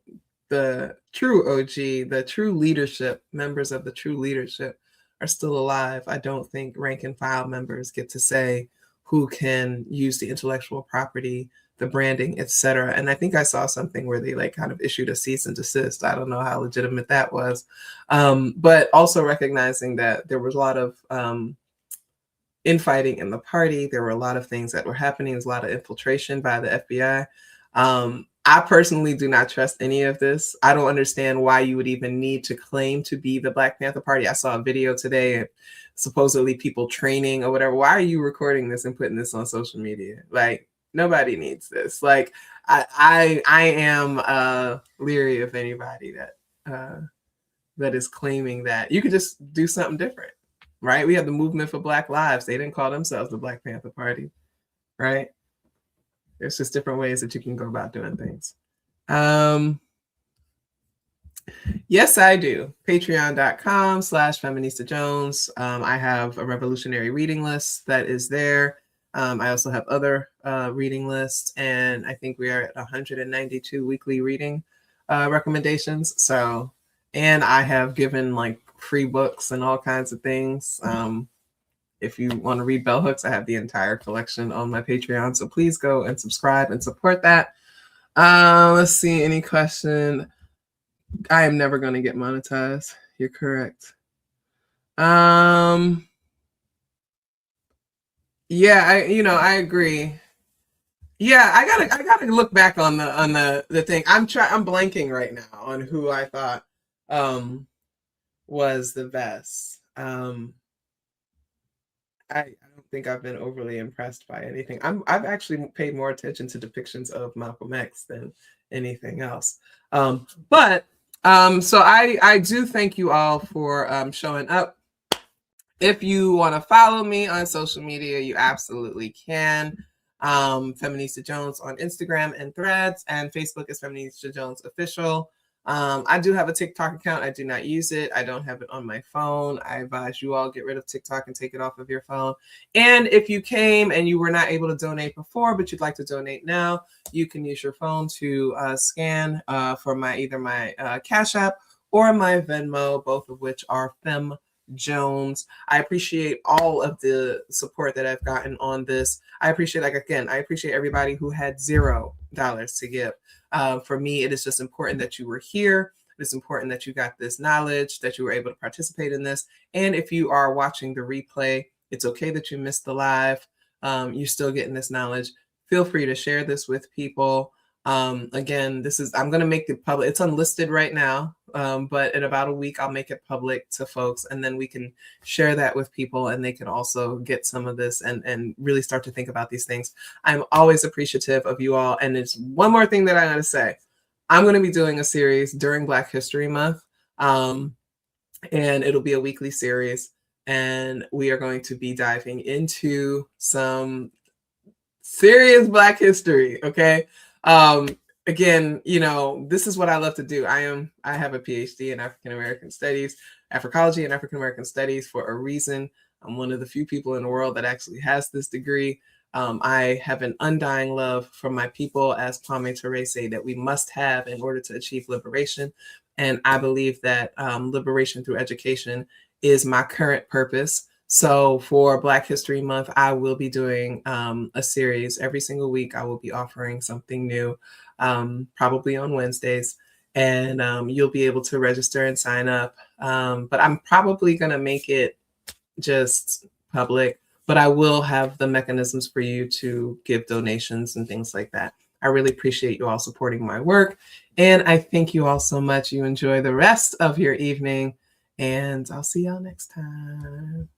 the true OG, the true leadership, members of the true leadership are still alive, I don't think rank and file members get to say who can use the intellectual property, the branding, etc. And I think I saw something where they like kind of issued a cease and desist. I don't know how legitimate that was. But also recognizing that there was a lot of infighting in the party. There were a lot of things that were happening. There's a lot of infiltration by the FBI. I personally do not trust any of this. I don't understand why you would even need to claim to be the Black Panther Party. I saw a video today, supposedly people training or whatever. Why are you recording this and putting this on social media? Like, nobody needs this. Like, I am leery of anybody that is claiming that. You could just do something different, right? We have the Movement for Black Lives. They didn't call themselves the Black Panther Party, right? There's just different ways that you can go about doing things. Yes, I do. Patreon.com/Feminista Jones. I have a revolutionary reading list that is there. I also have other reading lists, and I think we are at 192 weekly reading recommendations. So, and I have given like free books and all kinds of things. If you want to read bell hooks, I have the entire collection on my Patreon. So please go and subscribe and support that. Let's see, any question? I am never going to get monetized. You're correct. Yeah, I agree. Yeah, I gotta look back on the thing. I'm blanking right now on who I thought was the best. I don't think I've been overly impressed by anything. I've actually paid more attention to depictions of Malcolm X than anything else. So I do thank you all for showing up. If you want to follow me on social media, you absolutely can. Feminista Jones on Instagram and Threads, and Facebook is Feminista Jones Official. I do have a TikTok account. I do not use it. I don't have it on my phone. I advise you all get rid of TikTok and take it off of your phone. And if you came and you were not able to donate before, but you'd like to donate now, you can use your phone to scan for either my Cash App or my Venmo, both of which are Fem Jones. I appreciate all of the support that I've gotten on this. I appreciate everybody who had $0 to give. For me, it is just important that you were here. It's important that you got this knowledge, that you were able to participate in this. And if you are watching the replay, it's okay that you missed the live. You're still getting this knowledge. Feel free to share this with people. Again, I'm going to make it public. It's unlisted right now, but in about a week, I'll make it public to folks, and then we can share that with people, and they can also get some of this and really start to think about these things. I'm always appreciative of you all. And there's one more thing that I got to say. I'm going to be doing a series during Black History Month, and it'll be a weekly series, and we are going to be diving into some serious Black history. Okay. Again, this is what I love to do. I have a PhD in African American Studies, Africology and African American Studies for a reason. I'm one of the few people in the world that actually has this degree. I have an undying love for my people, as Kwame Ture said, that we must have in order to achieve liberation. And I believe that liberation through education is my current purpose. So for Black History Month, I will be doing a series every single week. I will be offering something new, probably on Wednesdays, and you'll be able to register and sign up. But I'm probably going to make it just public, but I will have the mechanisms for you to give donations and things like that. I really appreciate you all supporting my work, and I thank you all so much. You enjoy the rest of your evening, and I'll see y'all next time.